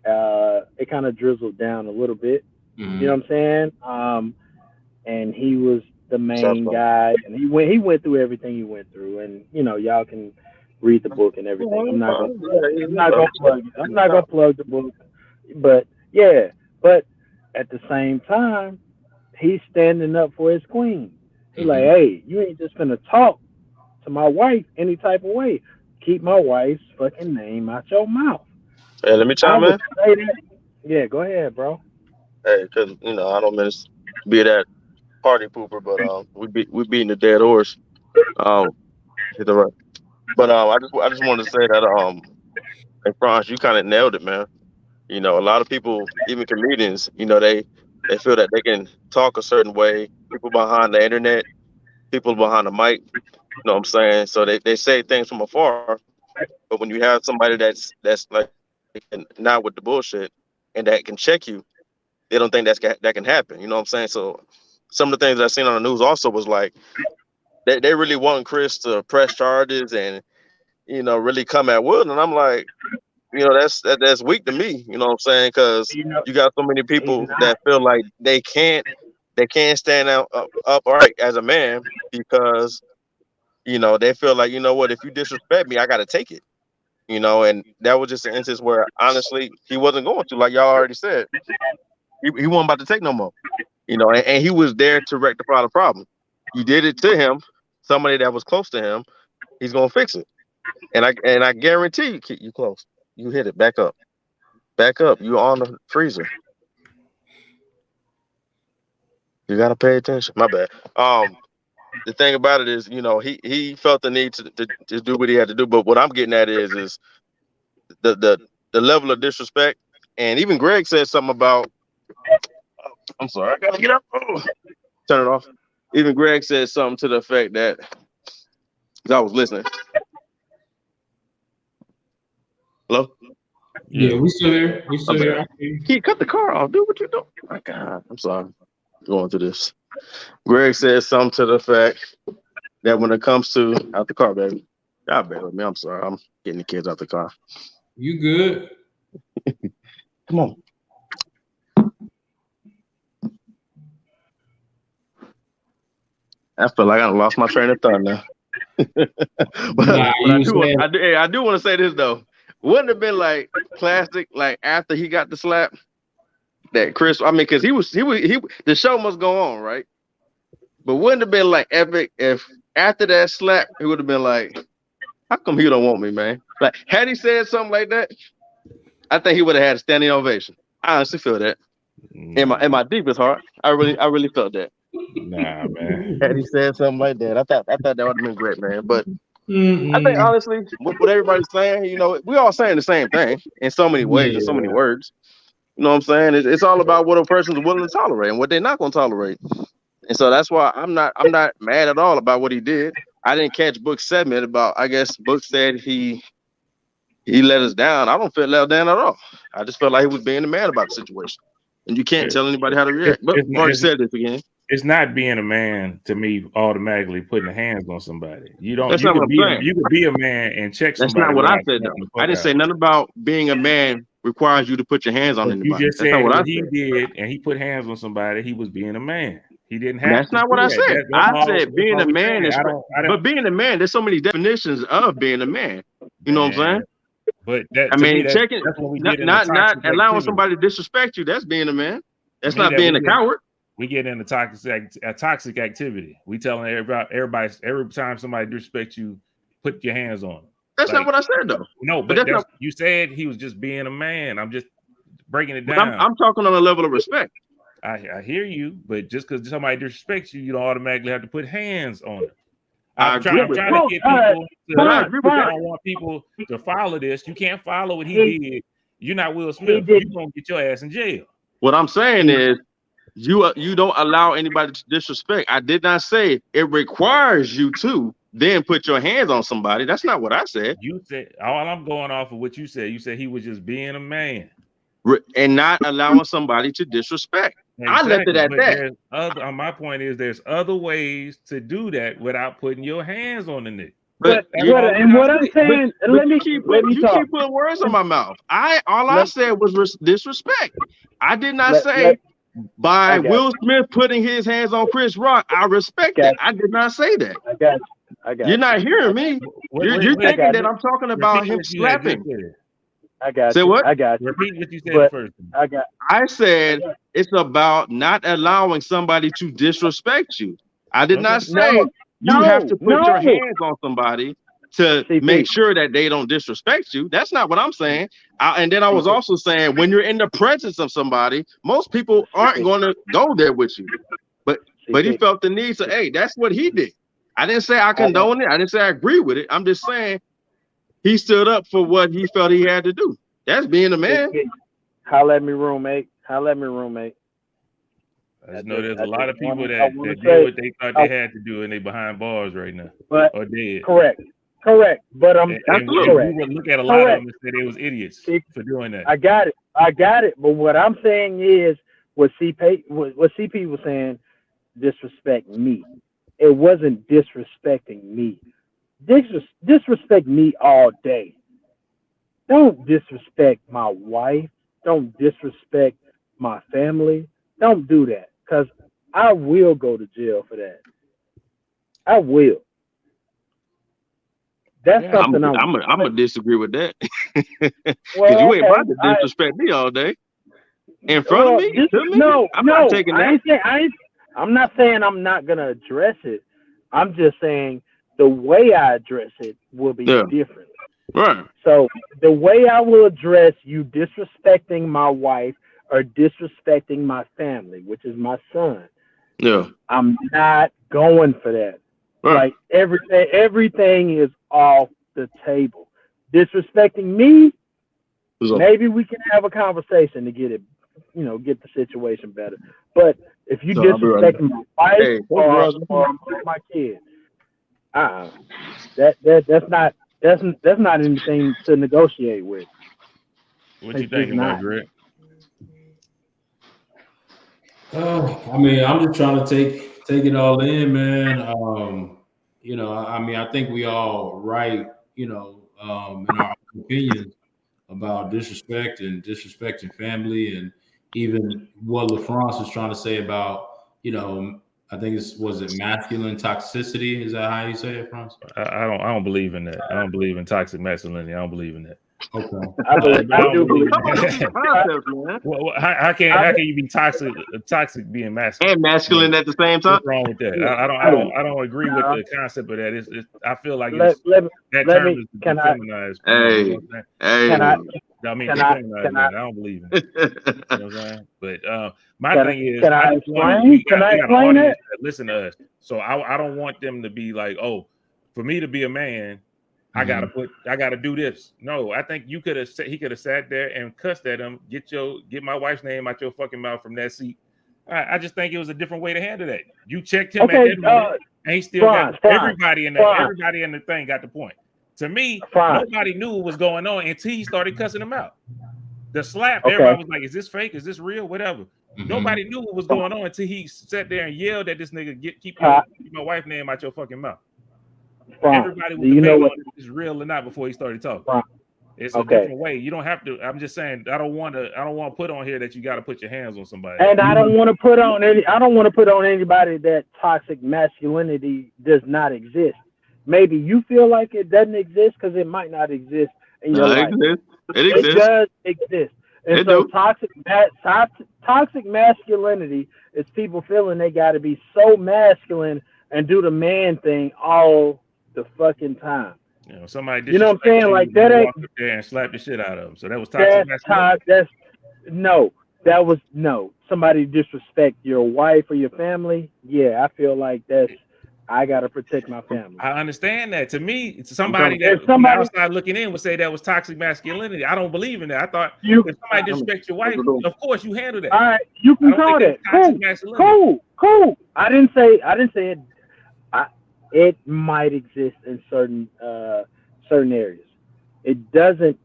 it kind of drizzled down a little bit. Mhm. You know what I'm saying? And he was the main Sounds guy, and he went through everything he went through, and you know, y'all can read the book and everything. I'm not gonna plug the book, but yeah, but at the same time, he's standing up for his queen. He's like, Mhm. hey, you ain't just gonna talk to my wife any type of way. Keep my wife's fucking name out your mouth. Hey, let me I chime would in. say that. Yeah, go ahead, bro. Hey, because I don't mean to be that party pooper, but we beating the dead horse. Um, hit the right. But I just wanted to say that hey, Franz, you kind of nailed it, man. A lot of people, even comedians, they feel that they can talk a certain way. People behind the internet, people behind the mic. You know what I'm saying? So they say things from afar, but when you have somebody that's like not with the bullshit and that can check you, they don't think that can happen. You know what I'm saying? So some of the things that I seen on the news also was like they really want Chris to press charges and really come at Will, and I'm like, that's weak to me. You know what I'm saying? Because You know, you got so many he's people not. that feel like they can't stand out upright as a man because they feel like, what, if you disrespect me, I got to take it. And that was just an instance where honestly he wasn't going to, like y'all already said, he wasn't about to take no more. And he was there to rectify the problem. You did it to him, somebody that was close to him, he's gonna fix it. And I guarantee you close. You hit it. Back up. You on the freezer. You gotta pay attention. My bad. The thing about it is, he felt the need to do what he had to do. But what I'm getting at is the level of disrespect. And even Greg said something about. I'm sorry, I gotta get up. Oh, turn it off. Even Greg said something to the effect that, 'cause I was listening. Hello. Yeah, we still here. We still My here. bad. Keith, cut the car off. Do what you do. My God, I'm sorry. Going through this. Greg said something to the effect that when it comes to out the car, baby. God bear with me. I'm sorry. I'm getting the kids out the car. You good? Come on. I feel like I lost my train of thought now. but I do want to say this though. Wouldn't it have been like classic, like after he got the slap, that Chris? I mean, because he the show must go on, right? But wouldn't it have been like epic if after that slap, he would have been like, "How come he don't want me, man?" Like, had he said something like that, I think he would have had a standing ovation. I honestly feel that. In my deepest heart, I really felt that. Nah, man. Had he said something like that, I thought that would have been great, man. But I think Mm-mm. honestly, what everybody's saying, we all saying the same thing in so many ways and so many Yeah. words. You know what I'm saying? It's all about what a person's willing to tolerate and what they're not going to tolerate. And so that's why I'm not mad at all about what he did. I didn't catch Book's segment about. I guess Book said he let us down. I don't feel let down at all. I just felt like he was being a man about the situation. And you can't tell anybody how to react. But I've already said this again. It's not being a man to me automatically putting the hands on somebody. That's not what I'm saying. You could be a man and check That's somebody not what I without said knocking though. the I fuck didn't out. say nothing about being a man requires you to put your hands on But you anybody. just That's not said what I what he said. did, and he put hands on somebody. He was being a man. He didn't have That's to not do what I that. said. That's I said that's being all a we're man saying. is, but being a man, there's so many definitions of being a man. You know what I'm saying? Man, but that I to me, mean, that's checking, when we get into not toxic allowing activity. somebody to disrespect you. That's being a man. To That's me, not being a coward. we get into toxic activity. We telling everybody every time somebody disrespects you, put your hands on him. That's not what I said though. No, but that's you said he was just being a man. I'm just breaking it down. I'm talking on a level of respect. I hear you, but just because somebody disrespects you, you don't automatically have to put hands on them. I'm trying to get people I don't want people to follow this. You can't follow what he did. You're not Will Smith. You're gonna get your ass in jail. What I'm saying is you don't allow anybody to disrespect. I did not say it requires you to then put your hands on somebody. That's not what I said. You said all I'm going off of what you said. You said he was just being a man and not allowing somebody to disrespect. Exactly. I left it at that. My point is there's other ways to do that without putting your hands on the nigga. What I'm saying, let me keep putting words in my mouth. I said was disrespect. I did not say by Will Smith putting his hands on Chris Rock. I respect it. I did not say that. I got You're not hearing me. You're thinking that I'm talking about him slapping. I got Say what? I got Repeat what you said first. I said it's about not allowing somebody to disrespect you. I did not say you have to put your hands on somebody to make sure that they don't disrespect you. That's not what I'm saying. And then I was also saying when you're in the presence of somebody, most people aren't going to go there with you. But he felt the need to, hey, that's what he did. I didn't say I condone it. I didn't say I agree with it. I'm just saying he stood up for what he felt he had to do. That's being a man. Holla at me, roommate. I just know there's a lot of people that did what they thought they had to do and they behind bars right now. Or dead. Correct. But I'm correct. You would look at a lot of them and say they was idiots for doing that. I got it. But what I'm saying is what CP was saying, disrespect me. It wasn't disrespecting me. Disrespect me all day. Don't disrespect my wife. Don't disrespect my family. Don't do that, because I will go to jail for that. I will. That's something I'm gonna disagree with that. Because you ain't about to disrespect me all day in front of me. I'm not taking that. I'm not saying I'm not gonna address it. I'm just saying the way I address it will be different. Right. So the way I will address you disrespecting my wife or disrespecting my family, which is my son, I'm not going for that. Right. Like everything is off the table. Disrespecting me, maybe we can have a conversation to get it, get the situation better. But if you disrespecting my wife or my kid, that's not anything to negotiate with. What you think about, Greg? I mean, I'm just trying to take it all in, man. I think we all right, in our opinions about disrespect and disrespecting family, and even what LaFrance was trying to say about, I think was it masculine toxicity? Is that how you say it, France? I don't believe in that. I don't believe in toxic masculinity. I don't believe in that. Okay. I do believe well, how can you be toxic being masculine and masculine at the same time? What's wrong with that? I don't agree with the concept of that. I feel like that term is feminized. I don't believe in it. You know what I'm saying? But my thing is, can I explain it? Listen to us. So I don't want them to be like, oh, for me to be a man, I gotta do this. No, I think he could have sat there and cussed at him. Get my wife's name out your fucking mouth from that seat. I just think it was a different way to handle that. You checked him at that moment, and he still got everybody in the thing got the point. To me, nobody knew what was going on until he started cussing him out. The slap, everybody was like, "Is this fake? Is this real? Whatever." Nobody knew what was going on until he sat there and yelled at this nigga, keep my wife's name out your fucking mouth. Everybody was debating if it's real or not before he started talking. It's a different way. You don't have to. I'm just saying. I don't want to put on here that you got to put your hands on somebody. And I don't want to put on anybody that toxic masculinity does not exist. Maybe you feel like it doesn't exist because it might not exist in your life. It exists. It does exist. And so toxic masculinity is people feeling they got to be so masculine and do the man thing all the fucking time. You know, somebody You know what I'm saying? Like that ain't walked up there and slapped the shit out of him. So that was toxic masculinity. No. Somebody disrespect your wife or your family. Yeah, I feel like I gotta protect my family. I understand that. To me, it's somebody that from the outside looking in would say that was toxic masculinity. I don't believe in that. I thought if somebody disrespects your wife, of course you handle that. All right, you can call that. Cool. I didn't say it. It might exist in certain areas. It doesn't.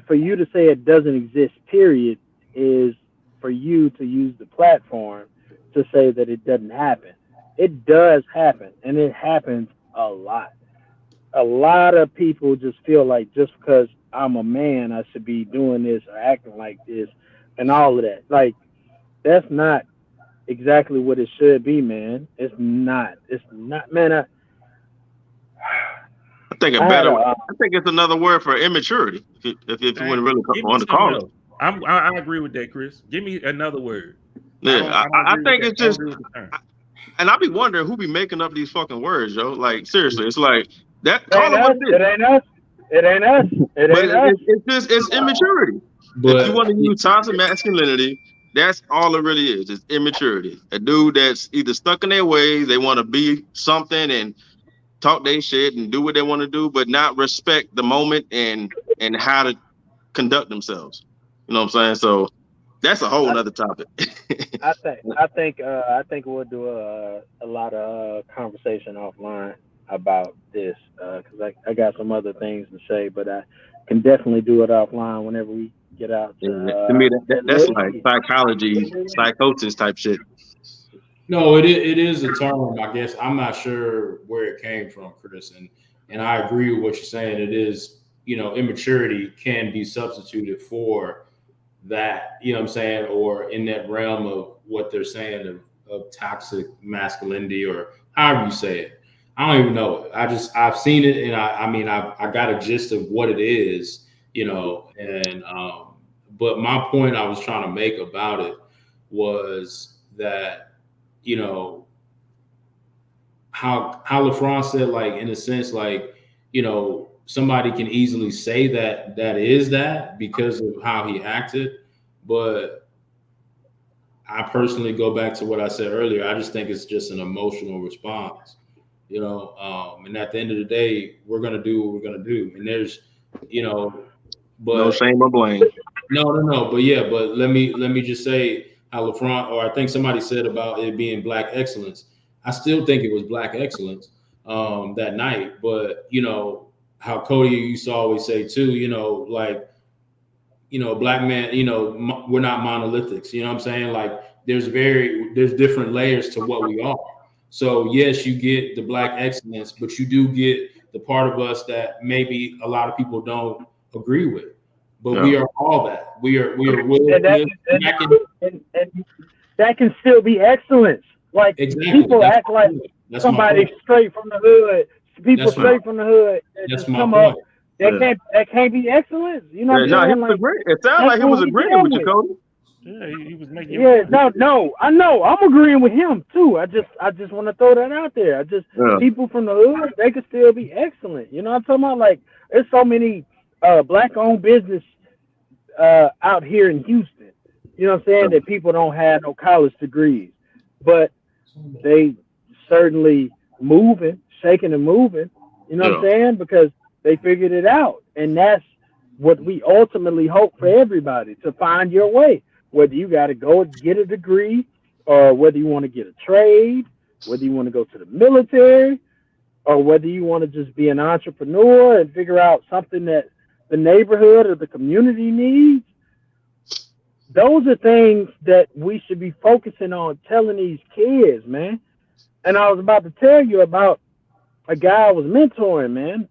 For you to say it doesn't exist, period, is for you to use the platform to say that it doesn't happen. It does happen, and it happens a lot. A lot of people just feel like just because I'm a man, I should be doing this or acting like this and all of that. Like, that's not exactly what it should be, man. It's not, man. I think I think it's another word for immaturity. If you want to really want to call it, I agree with that, Chris. Give me another word. Yeah, I think it's just, and I be wondering who be making up these fucking words, yo. Like seriously, it's like that. Call it what it is. It ain't us. It's immaturity. But if you want to use toxic masculinity, that's all it really is. It's immaturity. A dude that's either stuck in their ways, they want to be something and talk their shit and do what they want to do, but not respect the moment and how to conduct themselves. You know what I'm saying? So that's a whole other topic. I think we'll do a lot of conversation offline about this because I got some other things to say, but I can definitely do it offline whenever we get out. To me, that's like psychology, psychosis type shit. No, it is a term. I guess I'm not sure where it came from, Chris, and I agree with what you're saying. It is, immaturity can be substituted for that, you know what I'm saying, or in that realm of what they're saying of toxic masculinity or however you say it. I don't even know. I've seen it, and I got a gist of what it is, and but my point I was trying to make about it was that, how LeFron said, like, in a sense, like, somebody can easily say that is that because of how he acted. But I personally go back to what I said earlier. I just think it's just an emotional response, and at the end of the day, we're going to do what we're going to do. And there's, but no shame or blame. No. But let me just say how LeFron, or I think somebody said about it being black excellence. I still think it was black excellence that night. But, how Cody used to always say too, black man, we're not monolithics. You know what I'm saying? Like there's different layers to what we are. So yes, you get the black excellence, but you do get the part of us that maybe a lot of people don't agree with. But we are all that. We are and that can still be excellence. Like people act like somebody straight from the hood. People straight from the hood just come up. That can't be excellence. You know what I'm saying? It sounds like he was agreeing with you, Cody. Yeah, he was making. Yeah, no, I know. I'm agreeing with him too. I just want to throw that out there. People from the hood, they could still be excellent. You know what I'm talking about? Like, there's so many black-owned business out here in Houston. You know what I'm saying? That people don't have no college degrees, but they certainly shaking and moving. You know what I'm saying? Because they figured it out, and that's what we ultimately hope for everybody, to find your way. Whether you got to go get a degree, or whether you want to get a trade, whether you want to go to the military, or whether you want to just be an entrepreneur and figure out something that the neighborhood or the community needs. Those are things that we should be focusing on telling these kids, man. And I was about to tell you about a guy I was mentoring, man,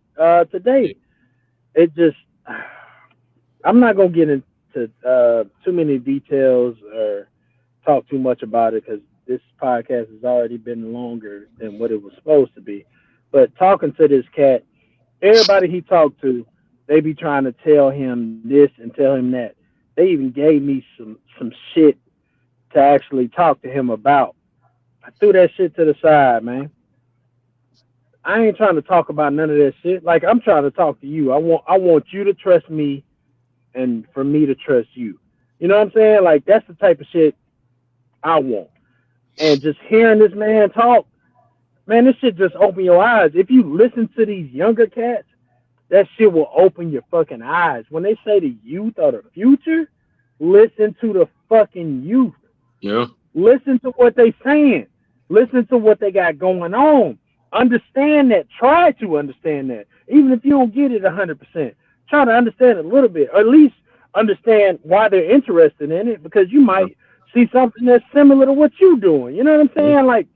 today. It just, I'm not going to get into too many details or talk too much about it because this podcast has already been longer than what it was supposed to be. But talking to this cat, everybody he talked to, they be trying to tell him this and tell him that. They even gave me some shit to actually talk to him about. I threw that shit to the side, man. I ain't trying to talk about none of that shit. Like, I'm trying to talk to you. I want you to trust me and for me to trust you. You know what I'm saying? Like, that's the type of shit I want. And just hearing this man talk, man, this shit just open your eyes. If you listen to these younger cats, that shit will open your fucking eyes. When they say the youth are the future, listen to the fucking youth. Yeah. Listen to what they saying. Listen to what they got going on. Understand that. Try to understand that. Even if you don't get it 100%, try to understand it a little bit, or at least understand why they're interested in it, because you might see something that's similar to what you're doing. You know what I'm saying? Like,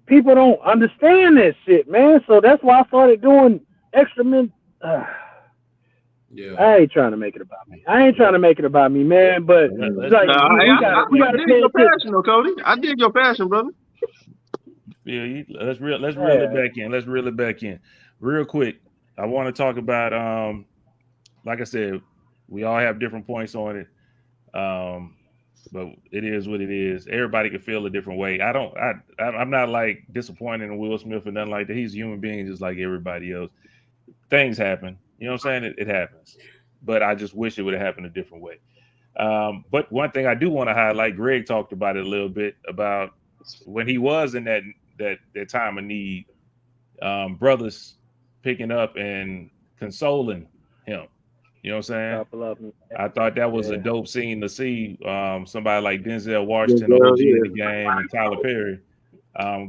people don't understand that shit, man. So that's why I started doing extra men. Yeah. I ain't trying to make it about me. I ain't trying to make it about me, man. But it's like, we got to dig pay your attention. passion, though, Cody. I dig your passion, brother. Yeah, let's reel it back in. Let's reel it back in real quick. I want to talk about like I said, we all have different points on it. But it is what it is. Everybody can feel a different way. I'm not like disappointed in Will Smith or nothing like that. He's a human being just like everybody else. Things happen. You know what I'm saying? It happens. But I just wish it would have happened a different way. But one thing I do want to highlight, Greg talked about it a little bit, about when he was in that time of need, brothers picking up and consoling him. You know what I'm saying? I thought that was a dope scene to see. Somebody like Denzel Washington, OG in the game, and Tyler Perry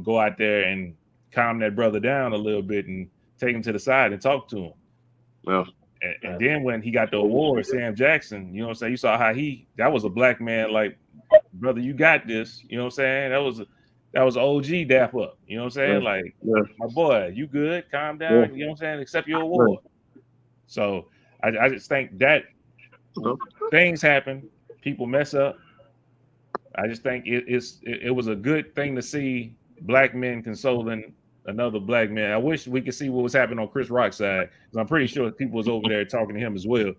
go out there and calm that brother down a little bit and take him to the side and talk to him. Well, and then when he got the award, Sam Jackson, you know what I'm saying? You saw how that was a black man, like, brother, you got this. You know what I'm saying? That was OG dap up. You know what I'm saying? Like, my boy, you good? Calm down. You know what I'm saying? Accept your award. So I just think that things happen. People mess up. I just think it was a good thing to see black men consoling another black man. I wish we could see what was happening on Chris Rock's side, because I'm pretty sure people was over there talking to him as well.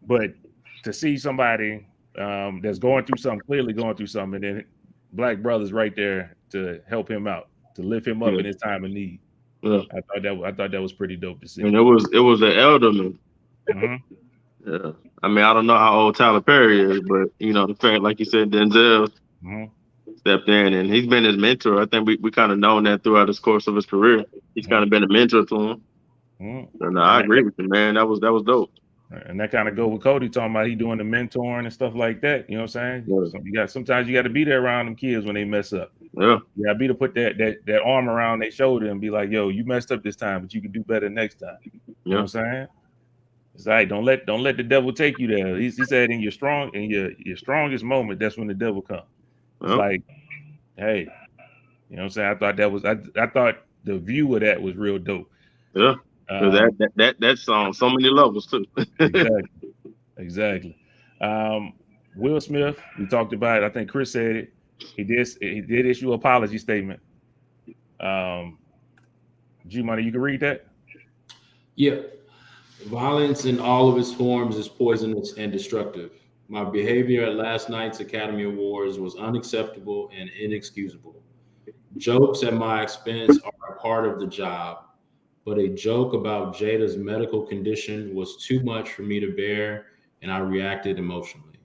But to see somebody that's clearly going through something, and then black brothers right there to help him out, to lift him up in his time of need. Yeah. I thought that was pretty dope to see. And it was an elderman. Mm-hmm. Yeah. I mean, I don't know how old Tyler Perry is, but the fact, like you said, Denzel stepped in, and he's been his mentor. I think we kind of known that throughout the course of his career. He's kind of been a mentor to him. And I agree with you, man. That was dope. And that kind of go with Cody talking about he doing the mentoring and stuff like that. You know what I'm saying? So sometimes you got to be there around them kids when they mess up. Yeah. You got to be to put that arm around their shoulder and be like, yo, you messed up this time, but you can do better next time. You know what I'm saying? It's all right. Don't let the devil take you there. He said in your strongest moment, that's when the devil comes. It's like, hey, you know what I'm saying? I thought that was I thought the view of that was real dope. Yeah. That's on so many levels too. Exactly. Will Smith, we talked about it. I think Chris said it. He did issue an apology statement. G-Money, you can read that? Yeah. Violence in all of its forms is poisonous and destructive. My behavior at last night's Academy Awards was unacceptable and inexcusable. Jokes at my expense are a part of the job, but a joke about Jada's medical condition was too much for me to bear, and I reacted emotionally.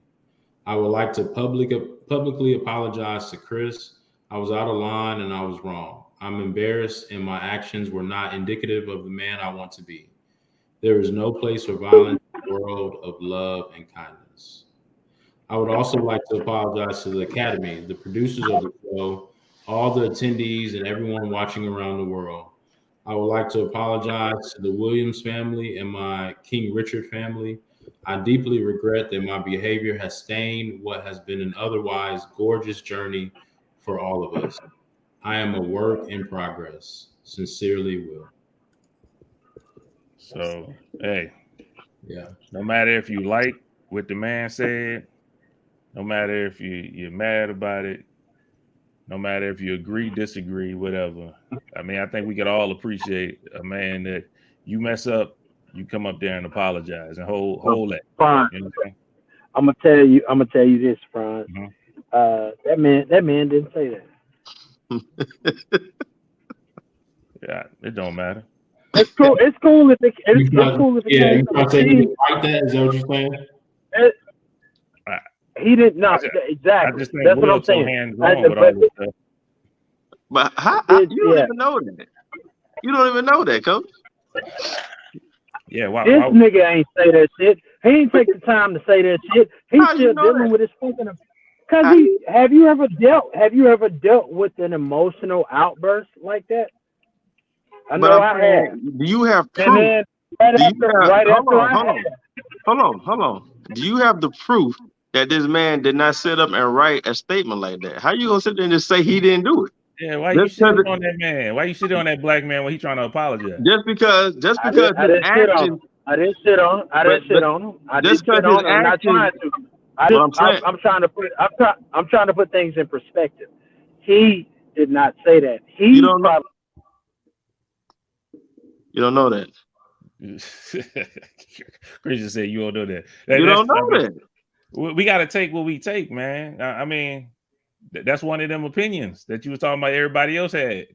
I would like to publicly apologize to Chris. I was out of line and I was wrong. I'm embarrassed, and my actions were not indicative of the man I want to be. There is no place for violence in the world of love and kindness. I would also like to apologize to the Academy, the producers of the show, all the attendees, and everyone watching around the world. I would like to apologize to the Williams family and my King Richard family. I deeply regret that my behavior has stained what has been an otherwise gorgeous journey for all of us. I am a work in progress. Sincerely, Will. So, hey, yeah. No matter if you like what the man said, no matter if you're mad about it, no matter if you agree, disagree, whatever. I mean, I think we could all appreciate a man that you mess up, you come up there and apologize and hold that. Fine. You know what I'm gonna tell you this, Franz. That man didn't say that. Yeah, it don't matter. It's cool. It's cool if it. It's cool if it Yeah, came you from trying a to say he team. didn't like that? Is that what you're saying? He didn't. No, I exactly. just think That's what I'm Will's so saying. hands-on with all this stuff. But you don't even know that. You don't even know that, coach. Yeah, why This nigga ain't say that shit. He ain't take the time to say that shit. He's How you still know dealing that? with his fucking. Cause have you ever dealt with an emotional outburst like that? I But know I'm I saying, have. do you have proof? And then Hold on. Do you have the proof that this man did not sit up and write a statement like that? How you gonna sit there and just say he didn't do it? Yeah, why you shitting on that man? Why you shitting on that black man when he trying to apologize? Just because I his didn't shit on actions. him. I didn't shit on him. I didn't shit on him. I Just didn't shit because his on him. I'm not trying actions. to. I'm trying to put things in perspective. He did not say that. You don't know. You don't know that. Christian said you don't know that. You don't know that. We got to take what we take, man. I mean, that's one of them opinions that you was talking about everybody else had.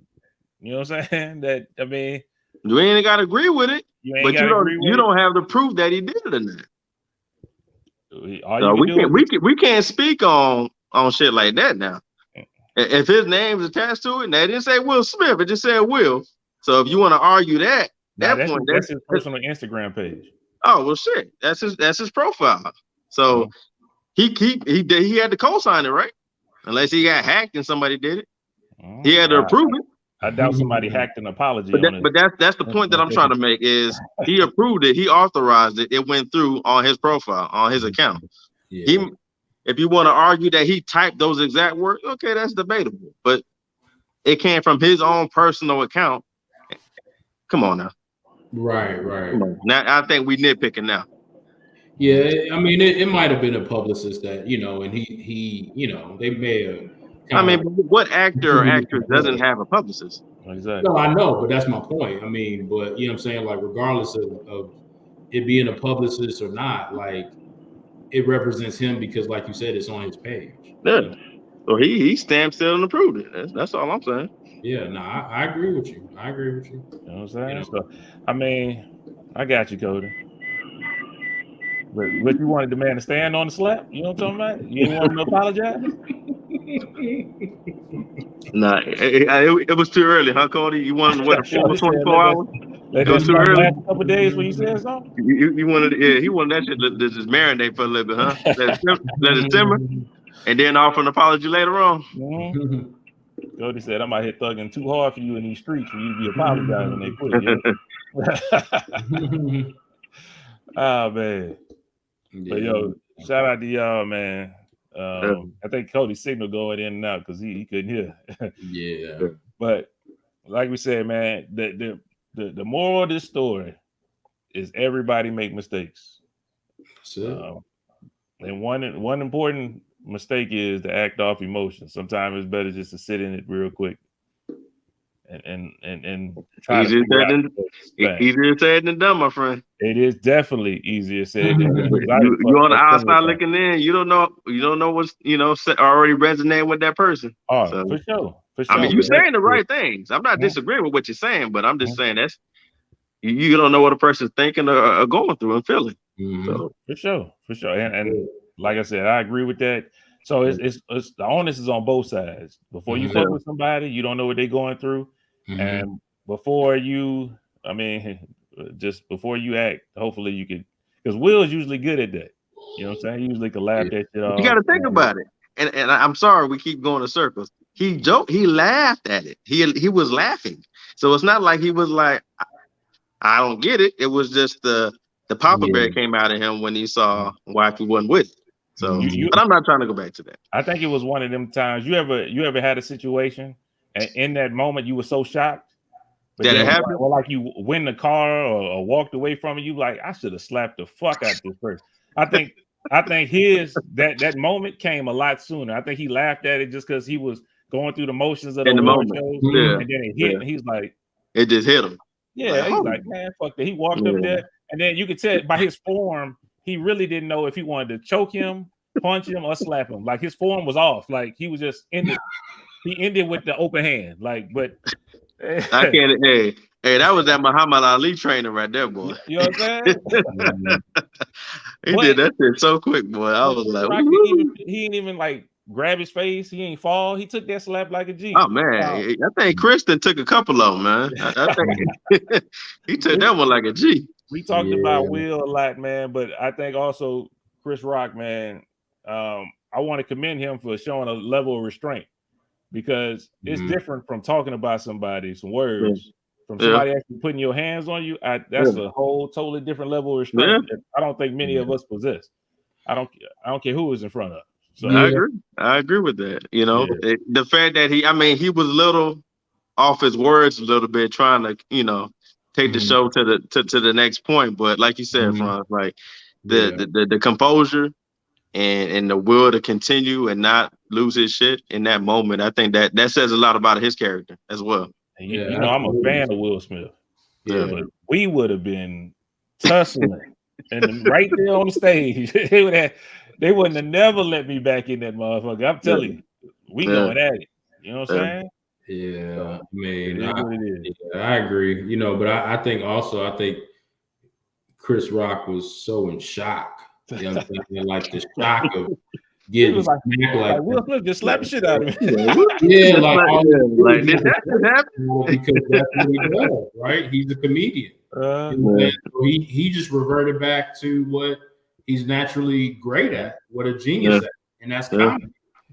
You know what I'm saying? That, I mean, you ain't got to agree with it, but you don't have the proof that he did it or not. So we can't speak on shit like that now. If his name is attached to it, and they didn't say Will Smith, it just said Will. So if you want to argue that's his personal Instagram page. Oh well, shit, that's his profile. So he had to co-sign it, right? Unless he got hacked and somebody did it, he had to approve it. I doubt somebody hacked an apology but on it. But that's the point that I'm trying to make is he approved it, he authorized it, it went through on his profile, on his account. Yeah. If you want to argue that he typed those exact words, okay, that's debatable. But it came from his own personal account. Come on now. Right. Now I think we nitpicking now. Yeah, I mean, it might have been a publicist that, and he they may have. I mean, what actor or actress doesn't have a publicist? Exactly. No, I know, but that's my point. I mean, but you know what I'm saying? Like, regardless of it being a publicist or not, like, it represents him because, like you said, it's on his page. Yeah. So he stamped, sealed, and approved it. That's all I'm saying. Yeah, no, I agree with you. You know what I'm saying? So, I mean, I got you, Cody. But you wanted the man to stand on the slap? You know what I'm talking about? You didn't want him to apologize? Nah, it was too early, huh, Cody? You wanted to wait a full 24 hours? It was too early. Last couple days when you said something? You wanted, he wanted that shit to just marinate for a little bit, huh? Let it simmer, and then offer an apology later on. Mm-hmm. Cody said, I might hit thugging too hard for you in these streets for you to be apologizing when they quit. Yeah? Oh, man. But, yo, shout out to y'all, man. I think Cody's signal going in and out because he couldn't hear. Yeah. But like we said, man, the moral of this story is everybody make mistakes. And one important mistake is to act off emotion. Sometimes it's better just to sit in it real quick and try easier said than done, my friend. It is definitely easier said than done. You on the outside looking in, you don't know what's already resonating with that person. Oh, so, for sure. I mean, you're saying the right things. I'm not disagreeing with what you're saying, but I'm just saying that's you don't know what a person's thinking or going through and feeling. Mm-hmm. So for sure. And like I said, I agree with that. So it's the onus is on both sides. Before you fuck with somebody, you don't know what they're going through. Mm-hmm. And before you act, hopefully you could, because Will is usually good at that. You know what I'm saying? He usually can laugh that shit off. You got to think about it. And I'm sorry we keep going in circles. He laughed at it. He was laughing. So it's not like he was like, I don't get it. It was just the Papa Bear came out of him when he saw wifey wasn't with it. So, but I'm not trying to go back to that. I think it was one of them times. You ever had a situation, and in that moment you were so shocked that it happened, or like you win the car or walked away from it. You like, I should have slapped the fuck out this person. I think his that moment came a lot sooner. I think he laughed at it just because he was going through the motions of the award shows, and then it hit, and he's like, it just hit him. Yeah, he's like, man, fuck that. He walked up there, and then you could tell by his form, he really didn't know if he wanted to choke him, punch him, or slap him. Like his form was off. Like he was just ended. He ended with the open hand. Like, but I can't. Hey, that was that Muhammad Ali trainer right there, boy. You know what I'm saying? He did that shit so quick, boy. I was like, he ain't even like grab his face. He ain't fall. He took that slap like a G. oh man, I think Kristen took a couple of them, man. I think he took that one like a G. We talked about Will a lot, man, but I think also Chris Rock, man. I want to commend him for showing a level of restraint because it's different from talking about somebody, some words, from somebody actually putting your hands on you. That's a whole totally different level of restraint. I don't think many of us possess. I don't care who is in front of. So I agree with that. You know, the fact that he was a little off his words a little bit, trying to, take the show to the next point. But like you said, Franz, like the composure and the will to continue and not lose his shit in that moment, I think that says a lot about his character as well. And you know, I'm a fan of Will Smith. Yeah, but we would have been tussling and right there on the stage. They wouldn't have never let me back in that motherfucker. I'm telling you, we going at it. You know what I'm saying? Yeah, I agree. But I think Chris Rock was so in shock. You know what I'm saying? Like the shock of getting smacked like Will Smith just slapped the shit out of me. Yeah, like did that happen? Because that's what he does, right? He's a comedian. So he just reverted back to what he's naturally great at, what a genius at, and that's comedy.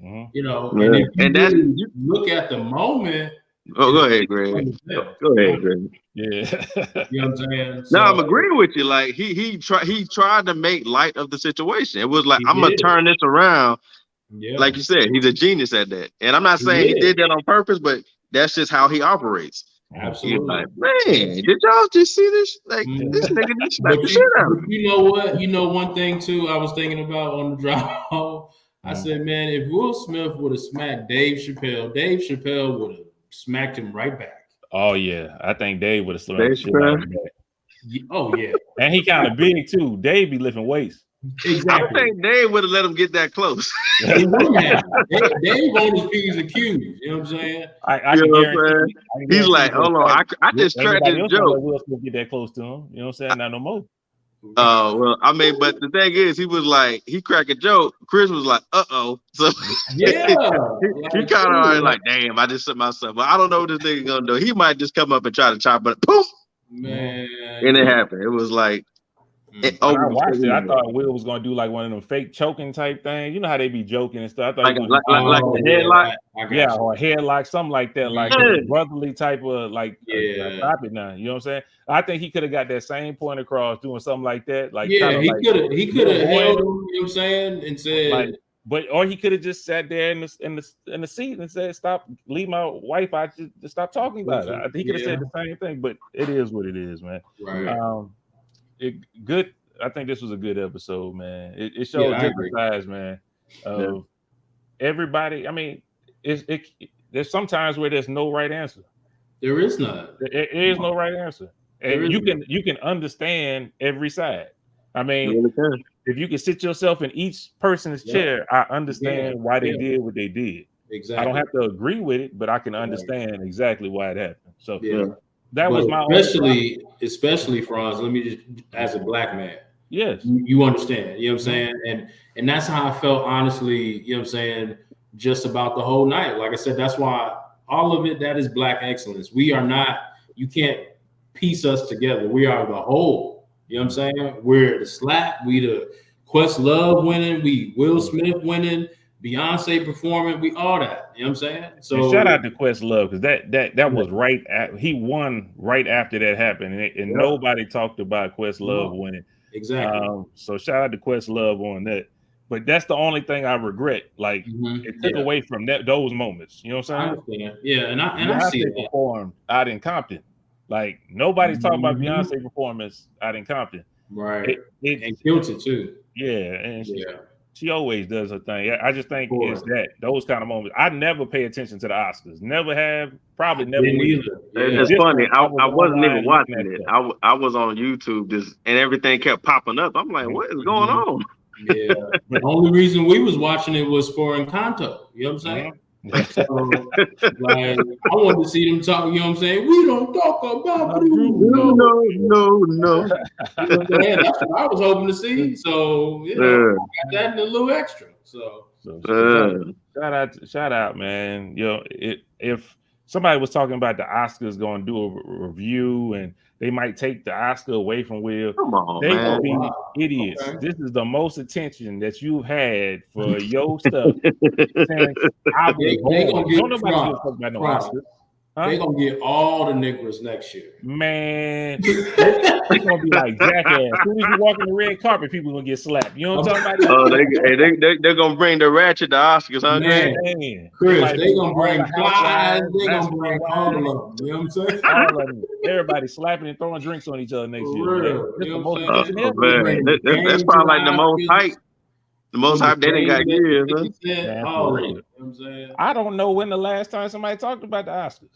And if you look at the moment. Oh, go ahead, Greg. Go ahead, Greg. Yeah. You know what I'm saying? No, I'm agreeing with you. Like he tried to make light of the situation. It was like, I'm gonna turn this around. Yeah. Like you said, he's a genius at that. And I'm not saying he did that on purpose, but that's just how he operates. Absolutely. Like, man, did y'all just see this? Like this nigga just slapped the shit out. You know what? One thing too, I was thinking about on the drive home. I said, man, if Will Smith would have smacked Dave Chappelle would have smacked him right back. Oh yeah, I think Dave would have smacked the shit out of him back. Oh yeah, and he kind of big too. Dave be lifting weights. Exactly. I don't think Dave would have let him get that close. He wouldn't have. Dave on his P's and Q's. You know what I'm saying? I can guarantee. He's like, hold on, I just cracked this joke. Will Smith get that close to him. You know what I'm saying? Not no more. Well, I mean, but the thing is, he was like, he cracked a joke. Chris was like, so he kind of already like, damn, I just set myself. But I don't know what this nigga gonna do. He might just come up and try to chop it. Poof, man, and it happened. It was like, when I watched it, I thought Will was gonna do like one of them fake choking type things. You know how they be joking and stuff. I thought like a headlock, or a headlock, something like that, like a brotherly type of like. Stop it now. You know what I'm saying? I think he could have got that same point across doing something like that. Like he could have held him. You know what I'm saying? And said, or he could have just sat there in the seat and said, "Stop, leave my wife out. Just stop talking about it." He could have said the same thing, but it is what it is, man. Right. Good. I think this was a good episode, man. It showed different sides, man. Of everybody. I mean, there's sometimes where there's no right answer. There is none. There is no right answer, and you can understand every side. I mean, if you can sit yourself in each person's chair, I understand why they did what they did. Exactly. I don't have to agree with it, but I can understand exactly why it happened. So that but was my especially Franz, let me just, as a black man, yes, you understand, you know what I'm saying? And that's how I felt, honestly, you know what I'm saying, just about the whole night. Like I said, that's why all of it, that is black excellence. We are not, you can't piece us together. We are the whole, you know what I'm saying? We're the slap, we the Questlove winning, we Will Smith winning, Beyonce performing, we all that. You know what I'm saying? So and shout out to Questlove, because that was right at, he won right after that happened, and nobody talked about Questlove winning. Exactly. So shout out to Questlove on that. But that's the only thing I regret. Like it took away from those moments. You know what I'm saying? I understand. Yeah, and I see that. Performed out in Compton. Like nobody's talking about Beyonce performance out in Compton. Right. And killed it too. Yeah, and she always does her thing. I just think it's those kind of moments. I never pay attention to the Oscars. Never have. Probably never will. It's funny. I wasn't even watching it. I was on YouTube and everything kept popping up. I'm like, what is going on? Yeah. The only reason we was watching it was for Encanto. You know what I'm saying? So, like, I wanted to see them talk. You know what I'm saying? We don't talk about Bruno. No. You know what I'm saying? That's what I was hoping to see. So, you know, I got that and a little extra. So shout out, man. You know, if somebody was talking about the Oscars going to do a review and they might take the Oscar away from Will, Come on, they man. gonna be idiots. Okay. This is the most attention that you've had for your stuff since I was born. Don't nobody give a fuck about no Oscars. Huh? They're going to get all the niggas next year. Man, they're going to be like Jackass. As soon as you walk on the red carpet, people going to get slapped. You know what I'm talking about? Oh, they're going to bring the ratchet to Oscars, huh? Man, Chris, they're going to bring flies. They're going to bring all of them. You know what I'm saying? All of them. Everybody slapping and throwing drinks on each other next year. You know what that's probably like the most hype. The most hype they didn't got years. I don't know when the last time somebody talked about the Oscars.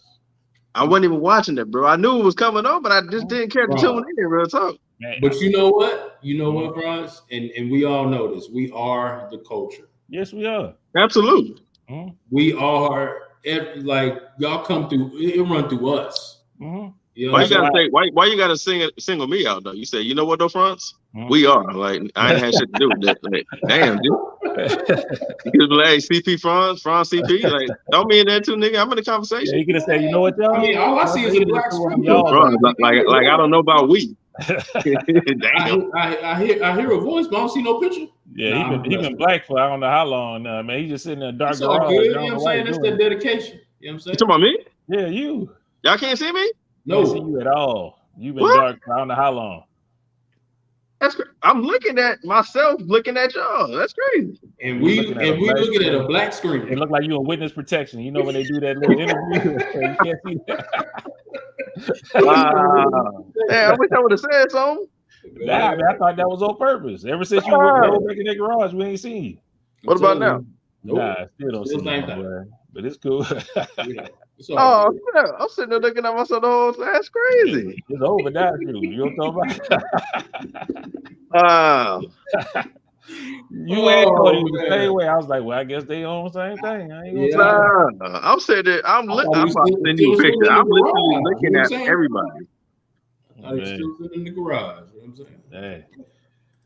I wasn't even watching it, bro. I knew it was coming on, but I just didn't care to tune in. Real talk. But you know what? You know what, Bronze? And we all know this. We are the culture. Yes, we are. Absolutely. We are like y'all come through. It run through us. You know why you gotta single me out though? You say, you know what though, France? We are like I ain't had shit to do with that. Like, damn, dude. You could be like CP France CP. Like, don't mean that too, nigga. I'm in the conversation. Yeah, you could have said, you know what, y'all? I mean, all I see is a black screen. Like I don't know about we. Damn. I hear a voice, but I don't see no picture. Yeah, he been black for I don't know how long now, man. He just sitting in a dark garage. You know what I'm saying? That's the dedication. You know what I'm saying? You talking about me? Yeah, you. Y'all can't see me? No. Can't see you at all. You've been dark for I don't know how long. That's I'm looking at myself, looking at y'all. That's crazy. And we looking at a black screen. It look like you in witness protection. You know when they do that little interview, you can't see that. Wow. Hey, I wish I would have said something. Nah, man, I thought that was on purpose. Ever since you went back in that garage, we ain't seen you. What about now? Nope. Nah, still don't see you, but it's cool. I'm sitting there looking at myself the whole time. That's crazy. It's over now, you know what I'm talking about? You ain't Cody was the same way. I was like, well, I guess they own the same thing. I ain't gonna I'm sitting there. I'm about to send you a picture. I'm literally looking at everybody. I still sit in the garage. You know what I'm saying? Hey.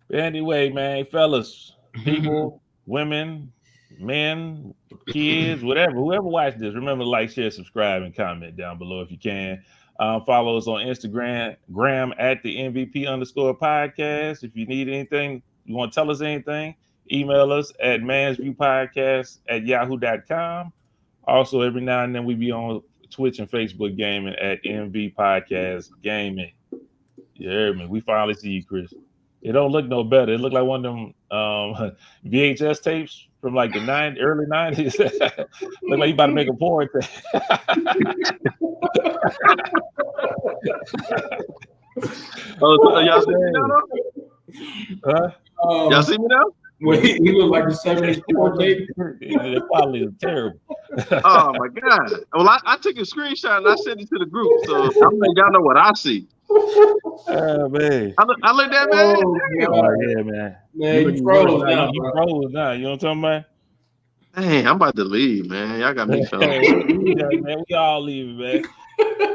But anyway, man, fellas, people, women, men, kids, whoever watch this, remember to like, share, subscribe, and comment down below if you can. Follow us on Instagram at the MVP_podcast. If you need anything, you want to tell us anything, email us at mansviewpodcast@yahoo.com. Also, every now and then we be on Twitch and Facebook gaming at MVPODCASTGAMING. You heard me? We finally see you, Chris. It don't look no better. It look like one of them VHS tapes from like the early 90s. Look like you about to make a porn tape. Y'all see me now? Y'all see me now? Wait, he look like the 70s porn tape. It probably is terrible. Oh my god! Well, I took a screenshot and I sent it to the group, so I'm letting y'all know what I see. Oh man! I look that man. Oh yeah, man. Man, you froze now. You froze now. You know what I'm talking about? Dang, I'm about to leave, man. Y'all got me feeling. Man, we all leaving, man.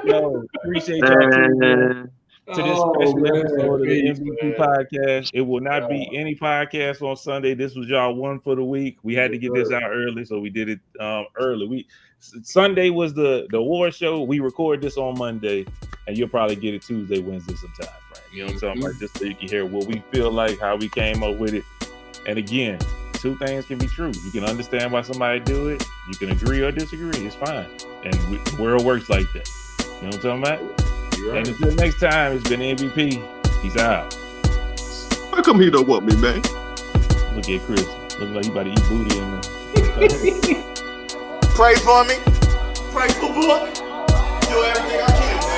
Yo, appreciate y'all to this special episode of the MVP podcast. It will not be any podcast on Sunday. This was y'all one for the week. We had to get this out early, so we did it early. Sunday was the award show. We recorded this on Monday, and you'll probably get it Tuesday, Wednesday sometime, right? You know what I'm talking about? Just so you can hear what we feel like, how we came up with it. And again, two things can be true. You can understand why somebody do it. You can agree or disagree. It's fine. And the world works like that. You know what I'm talking about? Right. And until next time, it's been MVP. He's out. How come he don't want me, man? Look at Chris. Look like he about to eat booty in the... Pray for me. Pray for Book. Do everything I can.